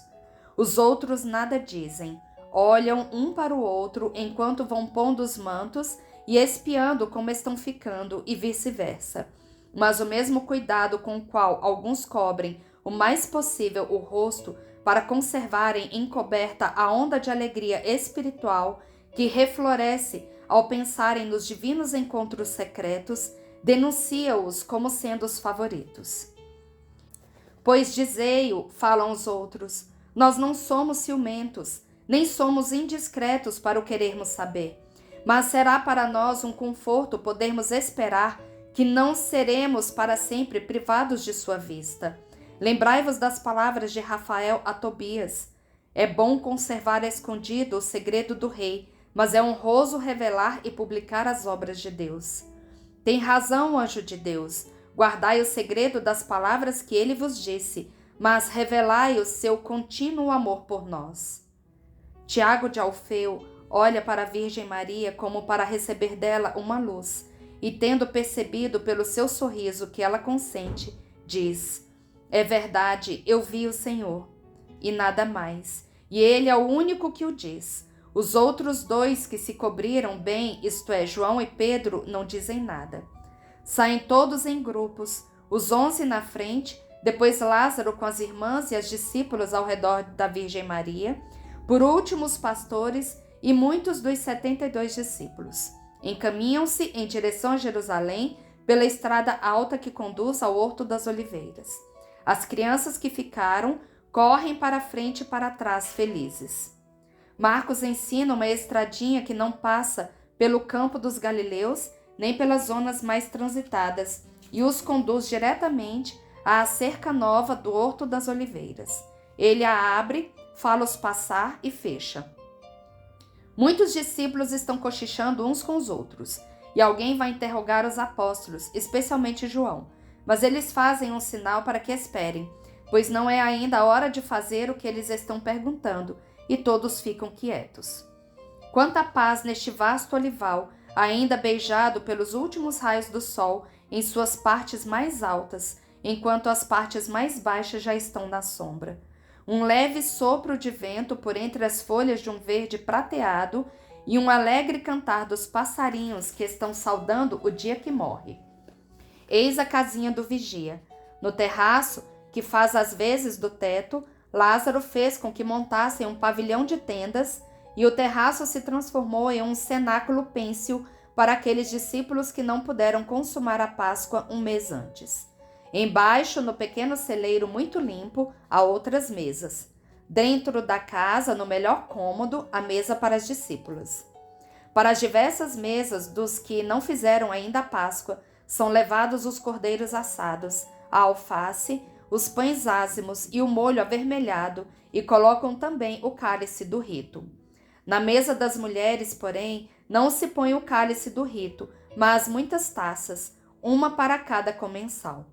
Os outros nada dizem, olham um para o outro enquanto vão pondo os mantos e espiando como estão ficando e vice-versa. Mas o mesmo cuidado com o qual alguns cobrem o mais possível o rosto para conservarem encoberta a onda de alegria espiritual que refloresce ao pensarem nos divinos encontros secretos, denuncia-os como sendo os favoritos. Pois dizei-o, falam os outros, nós não somos ciumentos, nem somos indiscretos para o querermos saber, mas será para nós um conforto podermos esperar que não seremos para sempre privados de sua vista. Lembrai-vos das palavras de Rafael a Tobias. É bom conservar escondido o segredo do rei, mas é honroso revelar e publicar as obras de Deus. Tem razão, anjo de Deus, guardai o segredo das palavras que ele vos disse, mas revelai o seu contínuo amor por nós. Tiago de Alfeu olha para a Virgem Maria como para receber dela uma luz, e tendo percebido pelo seu sorriso que ela consente, diz: é verdade, eu vi o Senhor, e nada mais, e ele é o único que o diz. Os outros dois que se cobriram bem, isto é, João e Pedro, não dizem nada. Saem todos em grupos, os 11 na frente, depois Lázaro com as irmãs e as discípulas ao redor da Virgem Maria, por último os pastores e muitos dos 72 discípulos. Encaminham-se em direção a Jerusalém pela estrada alta que conduz ao Horto das Oliveiras. As crianças que ficaram correm para frente e para trás felizes. Marcos ensina uma estradinha que não passa pelo campo dos Galileus nem pelas zonas mais transitadas e os conduz diretamente à cerca nova do Horto das Oliveiras. Ele a abre, fala-os passar e fecha. Muitos discípulos estão cochichando uns com os outros, e alguém vai interrogar os apóstolos, especialmente João, mas eles fazem um sinal para que esperem, pois não é ainda a hora de fazer o que eles estão perguntando, e todos ficam quietos. Quanta paz neste vasto olival, ainda beijado pelos últimos raios do sol em suas partes mais altas, enquanto as partes mais baixas já estão na sombra. Um leve sopro de vento por entre as folhas de um verde prateado e um alegre cantar dos passarinhos que estão saudando o dia que morre. Eis a casinha do vigia. No terraço, que faz as vezes do teto, Lázaro fez com que montassem um pavilhão de tendas e o terraço se transformou em um cenáculo pêncil para aqueles discípulos que não puderam consumar a Páscoa um mês antes. Embaixo, no pequeno celeiro muito limpo, há outras mesas. Dentro da casa, no melhor cômodo, a mesa para as discípulas. Para as diversas mesas dos que não fizeram ainda a Páscoa, são levados os cordeiros assados, a alface, os pães ázimos e o molho avermelhado, e colocam também o cálice do rito. Na mesa das mulheres, porém, não se põe o cálice do rito, mas muitas taças, uma para cada comensal.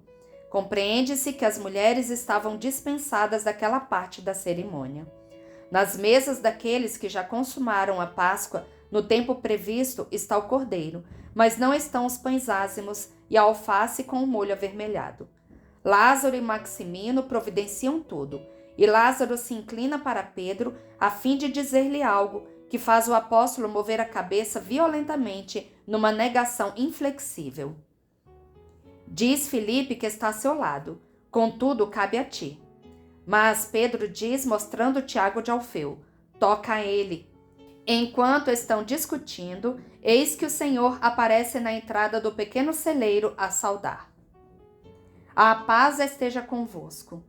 Compreende-se que as mulheres estavam dispensadas daquela parte da cerimônia. Nas mesas daqueles que já consumaram a Páscoa, no tempo previsto está o cordeiro, mas não estão os pães ázimos e a alface com o molho avermelhado. Lázaro e Maximino providenciam tudo, e Lázaro se inclina para Pedro a fim de dizer-lhe algo que faz o apóstolo mover a cabeça violentamente numa negação inflexível. Diz Filipe que está a seu lado, contudo cabe a ti. Mas Pedro diz, mostrando Tiago de Alfeu, toca a ele. Enquanto estão discutindo, eis que o Senhor aparece na entrada do pequeno celeiro a saudar. A paz esteja convosco.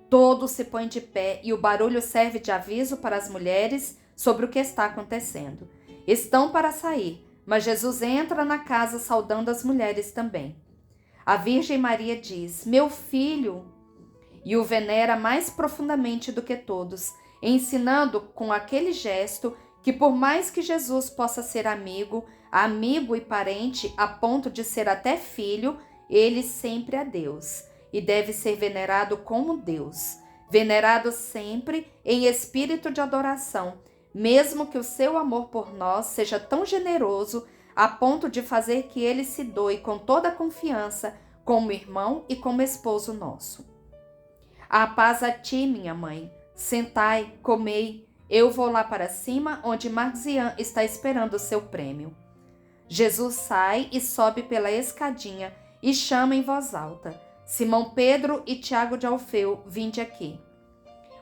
Todos se põem de pé e o barulho serve de aviso para as mulheres sobre o que está acontecendo. Estão para sair, mas Jesus entra na casa saudando as mulheres também. A Virgem Maria diz, meu filho, e o venera mais profundamente do que todos, ensinando com aquele gesto que por mais que Jesus possa ser amigo e parente a ponto de ser até filho, ele sempre é Deus e deve ser venerado como Deus, venerado sempre em espírito de adoração, mesmo que o seu amor por nós seja tão generoso a ponto de fazer que ele se doe com toda a confiança como irmão e como esposo nosso. A paz a ti, minha mãe. Sentai, comei. Eu vou lá para cima, onde Marzian está esperando o seu prêmio. Jesus sai e sobe pela escadinha e chama em voz alta. Simão Pedro e Tiago de Alfeu, vinde aqui.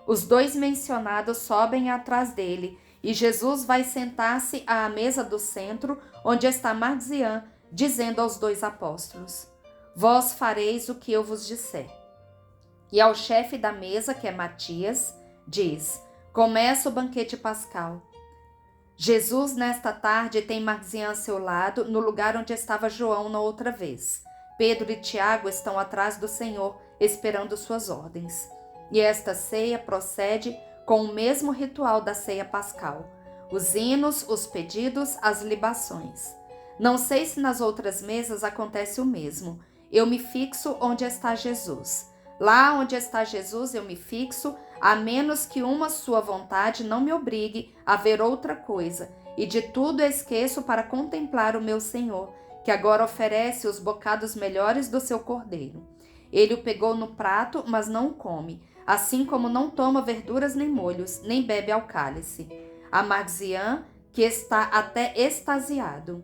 Os dois mencionados sobem atrás dele e Jesus vai sentar-se à mesa do centro, onde está Marzian, dizendo aos 2 apóstolos: vós fareis o que eu vos disser. E ao chefe da mesa, que é Matias, diz: começa o banquete pascal. Jesus, nesta tarde, tem Marziã a seu lado, no lugar onde estava João na outra vez. Pedro e Tiago estão atrás do Senhor, esperando suas ordens. E esta ceia procede com o mesmo ritual da ceia pascal: os hinos, os pedidos, as libações. Não sei se nas outras mesas acontece o mesmo. Eu me fixo onde está Jesus. Lá onde está Jesus eu me fixo, a menos que uma sua vontade não me obrigue a ver outra coisa, e de tudo esqueço para contemplar o meu Senhor, que agora oferece os bocados melhores do seu cordeiro. Ele o pegou no prato, mas não o come, assim como não toma verduras nem molhos, nem bebe ao cálice. A Marziã, que está até extasiado.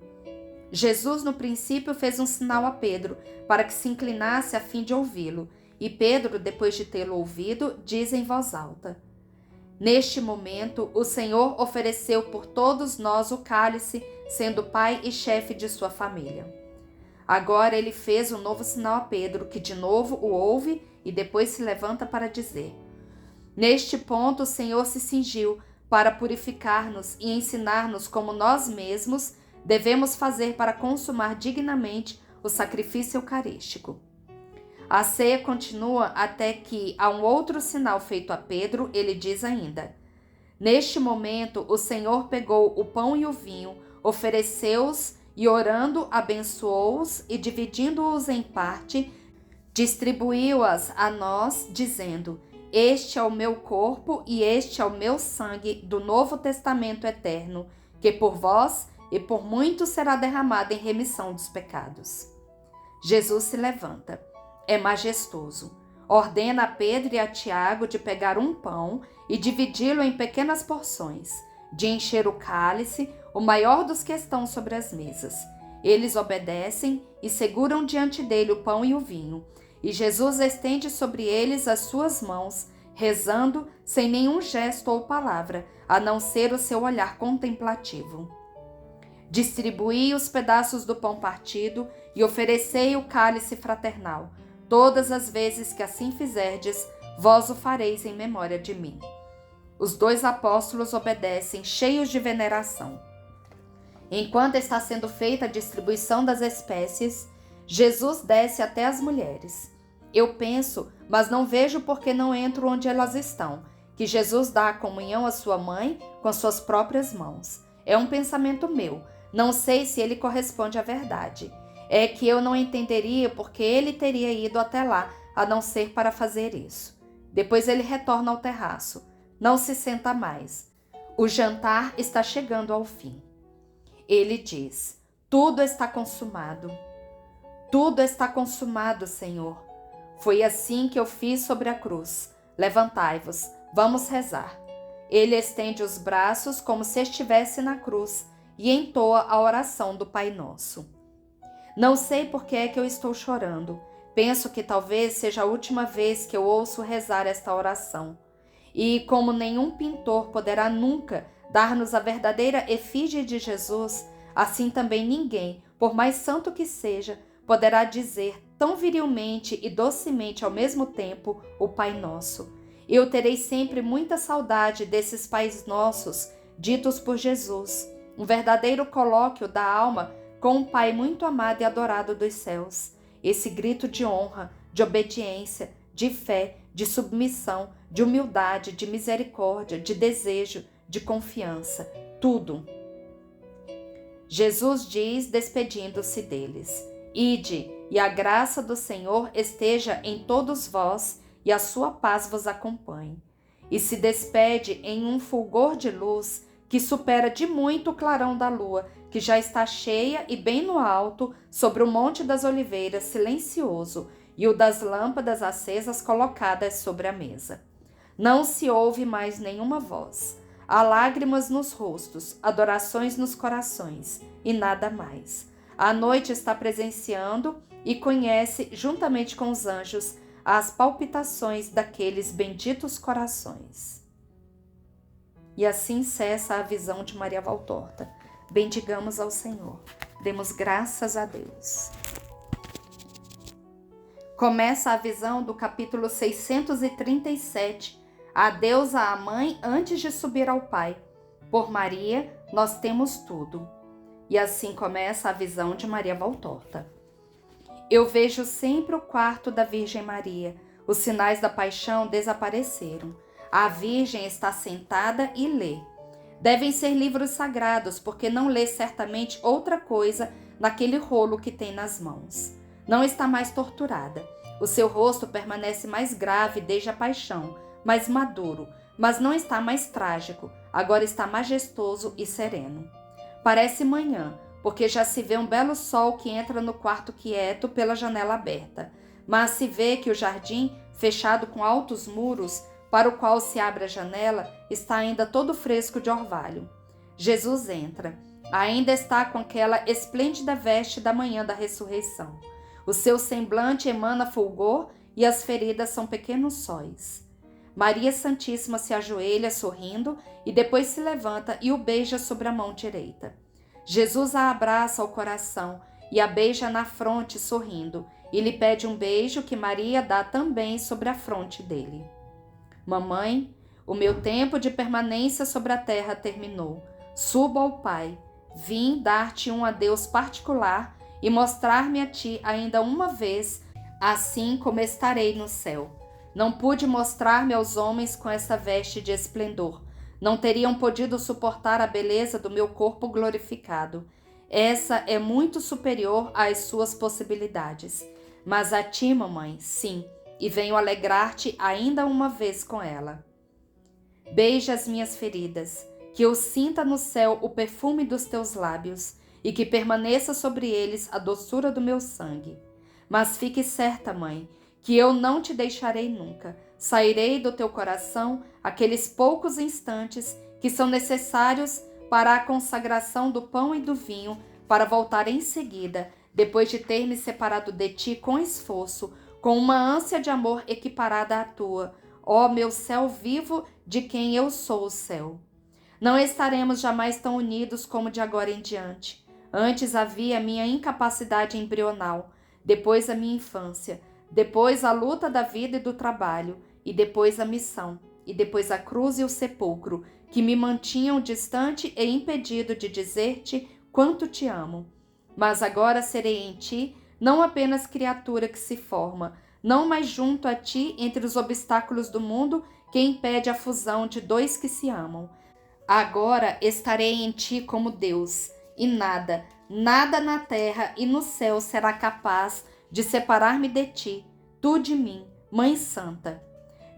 Jesus no princípio fez um sinal a Pedro, para que se inclinasse a fim de ouvi-lo, e Pedro, depois de tê-lo ouvido, diz em voz alta: neste momento, o Senhor ofereceu por todos nós o cálice, sendo pai e chefe de sua família. Agora ele fez um novo sinal a Pedro, que de novo o ouve e depois se levanta para dizer: neste ponto o Senhor se cingiu para purificar-nos e ensinar-nos como nós mesmos devemos fazer para consumar dignamente o sacrifício eucarístico. A ceia continua até que, a um outro sinal feito a Pedro, ele diz ainda: neste momento, o Senhor pegou o pão e o vinho, ofereceu-os e, orando, abençoou-os e, dividindo-os em parte, distribuiu-as a nós, dizendo: este é o meu corpo e este é o meu sangue do Novo Testamento eterno, que por vós e por muitos será derramado em remissão dos pecados. Jesus se levanta. É majestoso. Ordena a Pedro e a Tiago de pegar um pão e dividi-lo em pequenas porções, de encher o cálice, o maior dos que estão sobre as mesas. Eles obedecem e seguram diante dele o pão e o vinho, e Jesus estende sobre eles as suas mãos, rezando sem nenhum gesto ou palavra, a não ser o seu olhar contemplativo. Distribuí os pedaços do pão partido e oferecei o cálice fraternal. Todas as vezes que assim fizerdes, vós o fareis em memória de mim. Os 2 apóstolos obedecem, cheios de veneração. Enquanto está sendo feita a distribuição das espécies, Jesus desce até as mulheres. Eu penso, mas não vejo porque não entro onde elas estão, que Jesus dá a comunhão à sua mãe com suas próprias mãos. É um pensamento meu, não sei se ele corresponde à verdade. É que eu não entenderia porque ele teria ido até lá, a não ser para fazer isso. Depois ele retorna ao terraço. Não se senta mais. O jantar está chegando ao fim. Ele diz: tudo está consumado. Tudo está consumado, Senhor. Foi assim que eu fiz sobre a cruz. Levantai-vos, vamos rezar. Ele estende os braços como se estivesse na cruz e entoa a oração do Pai Nosso. Não sei por que é que eu estou chorando. Penso que talvez seja a última vez que eu ouço rezar esta oração. E como nenhum pintor poderá nunca dar-nos a verdadeira efígie de Jesus, assim também ninguém, por mais santo que seja, poderá dizer tão virilmente e docemente ao mesmo tempo o Pai Nosso. Eu terei sempre muita saudade desses Pais Nossos ditos por Jesus, um verdadeiro colóquio da alma com um Pai muito amado e adorado dos céus. Esse grito de honra, de obediência, de fé, de submissão, de humildade, de misericórdia, de desejo, de confiança, tudo. Jesus diz, despedindo-se deles: ide, e a graça do Senhor esteja em todos vós, e a sua paz vos acompanhe. E se despede em um fulgor de luz que supera de muito o clarão da lua, que já está cheia e bem no alto, sobre o Monte das Oliveiras, silencioso, e o das lâmpadas acesas colocadas sobre a mesa. Não se ouve mais nenhuma voz. Há lágrimas nos rostos, adorações nos corações, e nada mais. A noite está presenciando e conhece, juntamente com os anjos, as palpitações daqueles benditos corações. E assim cessa a visão de Maria Valtorta. Bendigamos ao Senhor. Demos graças a Deus. Começa a visão do capítulo 637, a Deusa a Mãe antes de subir ao Pai. Por Maria, nós temos tudo. E assim começa a visão de Maria Valtorta. Eu vejo sempre o quarto da Virgem Maria. Os sinais da paixão desapareceram. A Virgem está sentada e lê. Devem ser livros sagrados, porque não lê certamente outra coisa naquele rolo que tem nas mãos. Não está mais torturada. O seu rosto permanece mais grave desde a paixão, mais maduro, mas não está mais trágico. Agora está majestoso e sereno. Parece manhã, porque já se vê um belo sol que entra no quarto quieto pela janela aberta. Mas se vê que o jardim, fechado com altos muros, para o qual se abre a janela, está ainda todo fresco de orvalho. Jesus entra. Ainda está com aquela esplêndida veste da manhã da ressurreição. O seu semblante emana fulgor e as feridas são pequenos sóis. Maria Santíssima se ajoelha sorrindo e depois se levanta e o beija sobre a mão direita. Jesus a abraça ao coração e a beija na fronte sorrindo e lhe pede um beijo que Maria dá também sobre a fronte dele. Mamãe, o meu tempo de permanência sobre a terra terminou. Subo ao Pai. Vim dar-te um adeus particular e mostrar-me a ti ainda uma vez, assim como estarei no céu. Não pude mostrar-me aos homens com essa veste de esplendor. Não teriam podido suportar a beleza do meu corpo glorificado. Essa é muito superior às suas possibilidades. Mas a ti, mamãe, sim, e venho alegrar-te ainda uma vez com ela. Beija as minhas feridas, que eu sinta no céu o perfume dos teus lábios e que permaneça sobre eles a doçura do meu sangue. Mas fique certa, mãe, que eu não te deixarei nunca. Sairei do teu coração aqueles poucos instantes que são necessários para a consagração do pão e do vinho, para voltar em seguida, depois de ter me separado de ti com esforço, com uma ânsia de amor equiparada à tua, ó meu céu vivo, de quem eu sou o céu. Não estaremos jamais tão unidos como de agora em diante. Antes havia a minha incapacidade embrional, depois a minha infância, depois a luta da vida e do trabalho, e depois a missão, e depois a cruz e o sepulcro, que me mantinham distante e impedido de dizer-te quanto te amo. Mas agora serei em ti não apenas criatura que se forma, não mais junto a ti entre os obstáculos do mundo que impede a fusão de dois que se amam. Agora estarei em ti como Deus, e nada, nada na terra e no céu será capaz de separar-me de ti, tu de mim, Mãe Santa.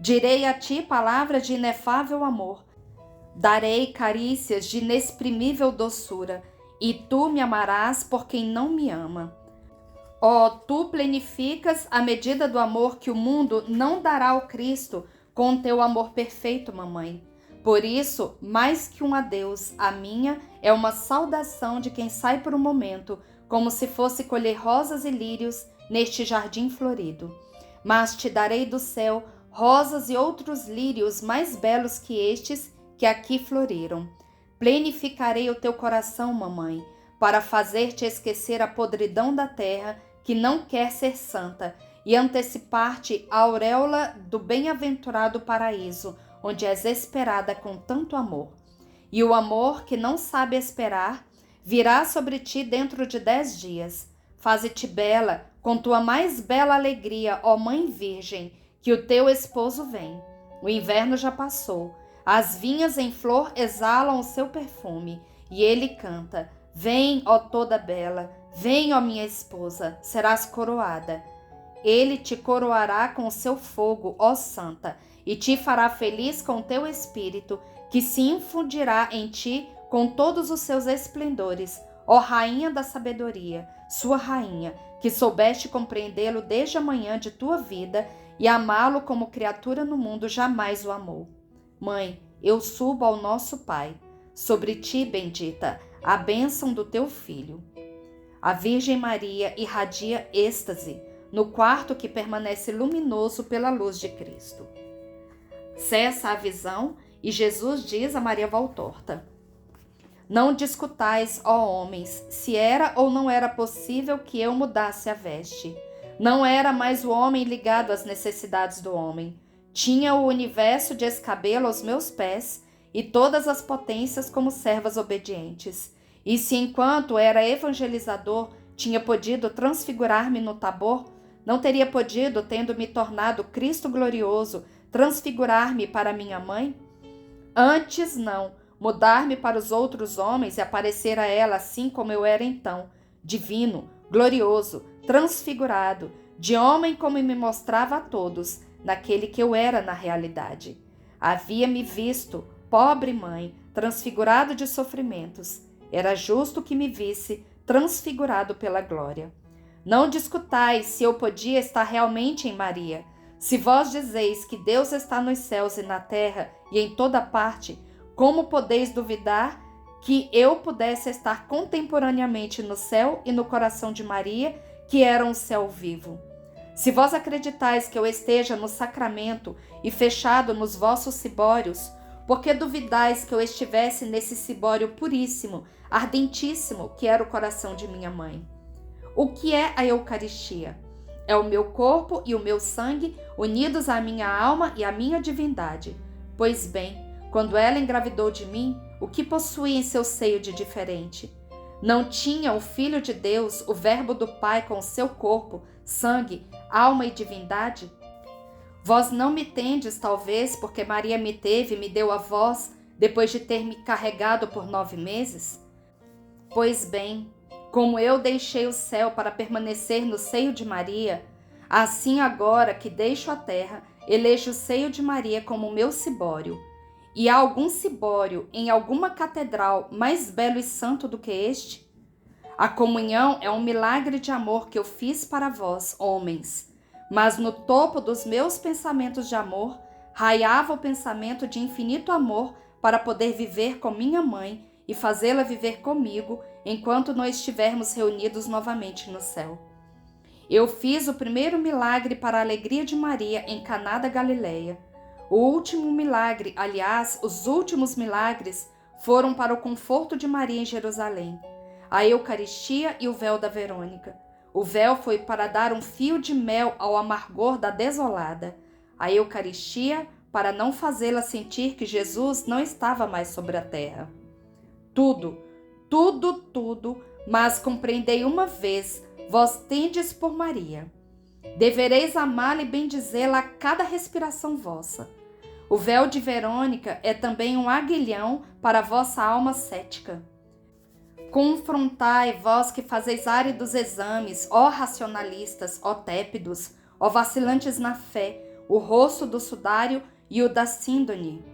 Direi a ti palavras de inefável amor, darei carícias de inexprimível doçura, e tu me amarás por quem não me ama. Ó, tu plenificas a medida do amor que o mundo não dará ao Cristo com teu amor perfeito, mamãe. Por isso, mais que um adeus, a minha é uma saudação de quem sai por um momento, como se fosse colher rosas e lírios neste jardim florido. Mas te darei do céu rosas e outros lírios mais belos que estes que aqui floriram. Plenificarei o teu coração, mamãe, para fazer-te esquecer a podridão da terra que não quer ser santa e antecipar-te a auréola do bem-aventurado paraíso, onde és esperada com tanto amor. E o amor que não sabe esperar virá sobre ti dentro de 10 dias. Faze-te bela com tua mais bela alegria, ó Mãe Virgem, que o teu esposo vem. O inverno já passou, as vinhas em flor exalam o seu perfume, e ele canta: vem, ó toda bela, vem, ó minha esposa, serás coroada. Ele te coroará com o seu fogo, ó Santa, e te fará feliz com teu espírito, que se infundirá em ti com todos os seus esplendores, ó Rainha da sabedoria, sua rainha, que soubeste compreendê-lo desde a manhã de tua vida e amá-lo como criatura no mundo jamais o amou. Mãe, eu subo ao nosso Pai, sobre ti, bendita, a bênção do teu Filho. A Virgem Maria irradia êxtase no quarto que permanece luminoso pela luz de Cristo. Cessa a visão e Jesus diz a Maria Valtorta: Não discutais, ó homens, se era ou não era possível que eu mudasse a veste. Não era mais o homem ligado às necessidades do homem. Tinha o universo de escabelo aos meus pés e todas as potências como servas obedientes. E se enquanto era evangelizador tinha podido transfigurar-me no Tabor, não teria podido, tendo me tornado Cristo glorioso, transfigurar-me para minha mãe? Antes não, mudar-me para os outros homens e aparecer a ela assim como eu era então, divino, glorioso, transfigurado, de homem como me mostrava a todos, naquele que eu era na realidade. Havia-me visto, pobre mãe, transfigurado de sofrimentos. Era justo que me visse transfigurado pela glória. Não discutais se eu podia estar realmente em Maria. Se vós dizeis que Deus está nos céus e na terra e em toda parte, como podeis duvidar que eu pudesse estar contemporaneamente no céu e no coração de Maria, que era um céu vivo? Se vós acreditais que eu esteja no sacramento e fechado nos vossos cibórios, por que duvidais que eu estivesse nesse cibório puríssimo, ardentíssimo, que era o coração de minha mãe? O que é a Eucaristia? É o meu corpo e o meu sangue unidos à minha alma e à minha divindade. Pois bem, quando ela engravidou de mim, o que possuía em seu seio de diferente? Não tinha o Filho de Deus, o Verbo do Pai, com o seu corpo, sangue, alma e divindade? Vós não me tendes, talvez, porque Maria me teve e me deu a vós, depois de ter me carregado por 9 meses? Pois bem, como eu deixei o céu para permanecer no seio de Maria, assim agora que deixo a terra, elejo o seio de Maria como meu cibório. E há algum cibório em alguma catedral mais belo e santo do que este? A comunhão é um milagre de amor que eu fiz para vós, homens. Mas no topo dos meus pensamentos de amor, raiava o pensamento de infinito amor para poder viver com minha mãe e fazê-la viver comigo enquanto não estivermos reunidos novamente no céu. Eu fiz o primeiro milagre para a alegria de Maria em Caná da Galileia. O último milagre, aliás, os últimos milagres, foram para o conforto de Maria em Jerusalém. A Eucaristia e o véu da Verônica. O véu foi para dar um fio de mel ao amargor da desolada. A Eucaristia para não fazê-la sentir que Jesus não estava mais sobre a terra. Tudo, mas compreendei uma vez, vós tendes por Maria. Devereis amá-la e bendizê-la a cada respiração vossa. O véu de Verônica é também um aguilhão para a vossa alma cética. Confrontai, vós que fazeis áridos exames, ó racionalistas, ó tépidos, ó vacilantes na fé, o rosto do sudário e o da síndone.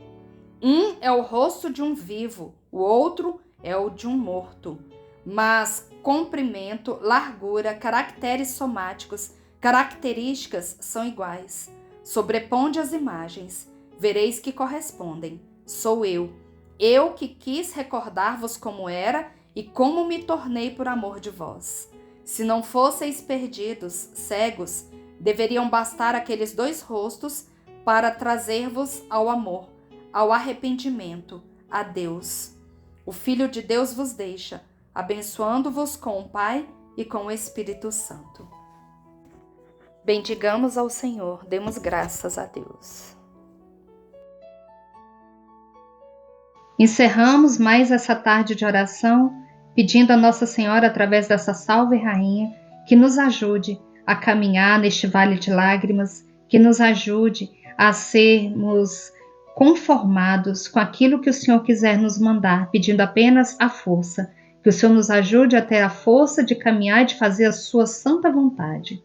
Um é o rosto de um vivo, o outro é o de um morto. Mas comprimento, largura, caracteres somáticos, características são iguais. Sobreponde as imagens, vereis que correspondem. Sou eu que quis recordar-vos como era e como me tornei por amor de vós. Se não fosseis perdidos, cegos, deveriam bastar aqueles 2 rostos para trazer-vos ao amor, ao arrependimento, a Deus. O Filho de Deus vos deixa, abençoando-vos com o Pai e com o Espírito Santo. Bendigamos ao Senhor, demos graças a Deus. Encerramos mais essa tarde de oração, pedindo a Nossa Senhora, através dessa Salve Rainha, que nos ajude a caminhar neste vale de lágrimas, que nos ajude a sermos conformados com aquilo que o Senhor quiser nos mandar, pedindo apenas a força, que o Senhor nos ajude a ter a força de caminhar e de fazer a sua santa vontade.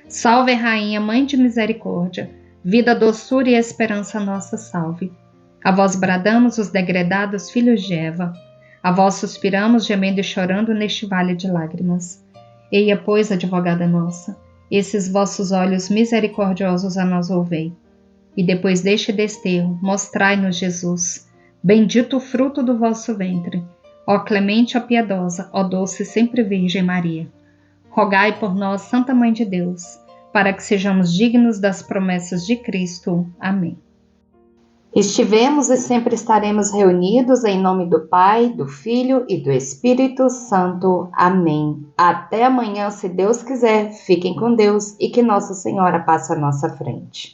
Salve Rainha, Mãe de Misericórdia, vida, doçura e esperança nossa, salve. A vós bradamos os degredados filhos de Eva, a vós suspiramos gemendo e chorando neste vale de lágrimas. Eia, pois, advogada nossa, esses vossos olhos misericordiosos a nós ouvei. E depois deste desterro, mostrai-nos Jesus, bendito o fruto do vosso ventre. Ó clemente, ó piedosa, ó doce sempre Virgem Maria. Rogai por nós, Santa Mãe de Deus, para que sejamos dignos das promessas de Cristo. Amém. Estivemos e sempre estaremos reunidos em nome do Pai, do Filho e do Espírito Santo. Amém. Até amanhã, se Deus quiser. Fiquem com Deus e que Nossa Senhora passe à nossa frente.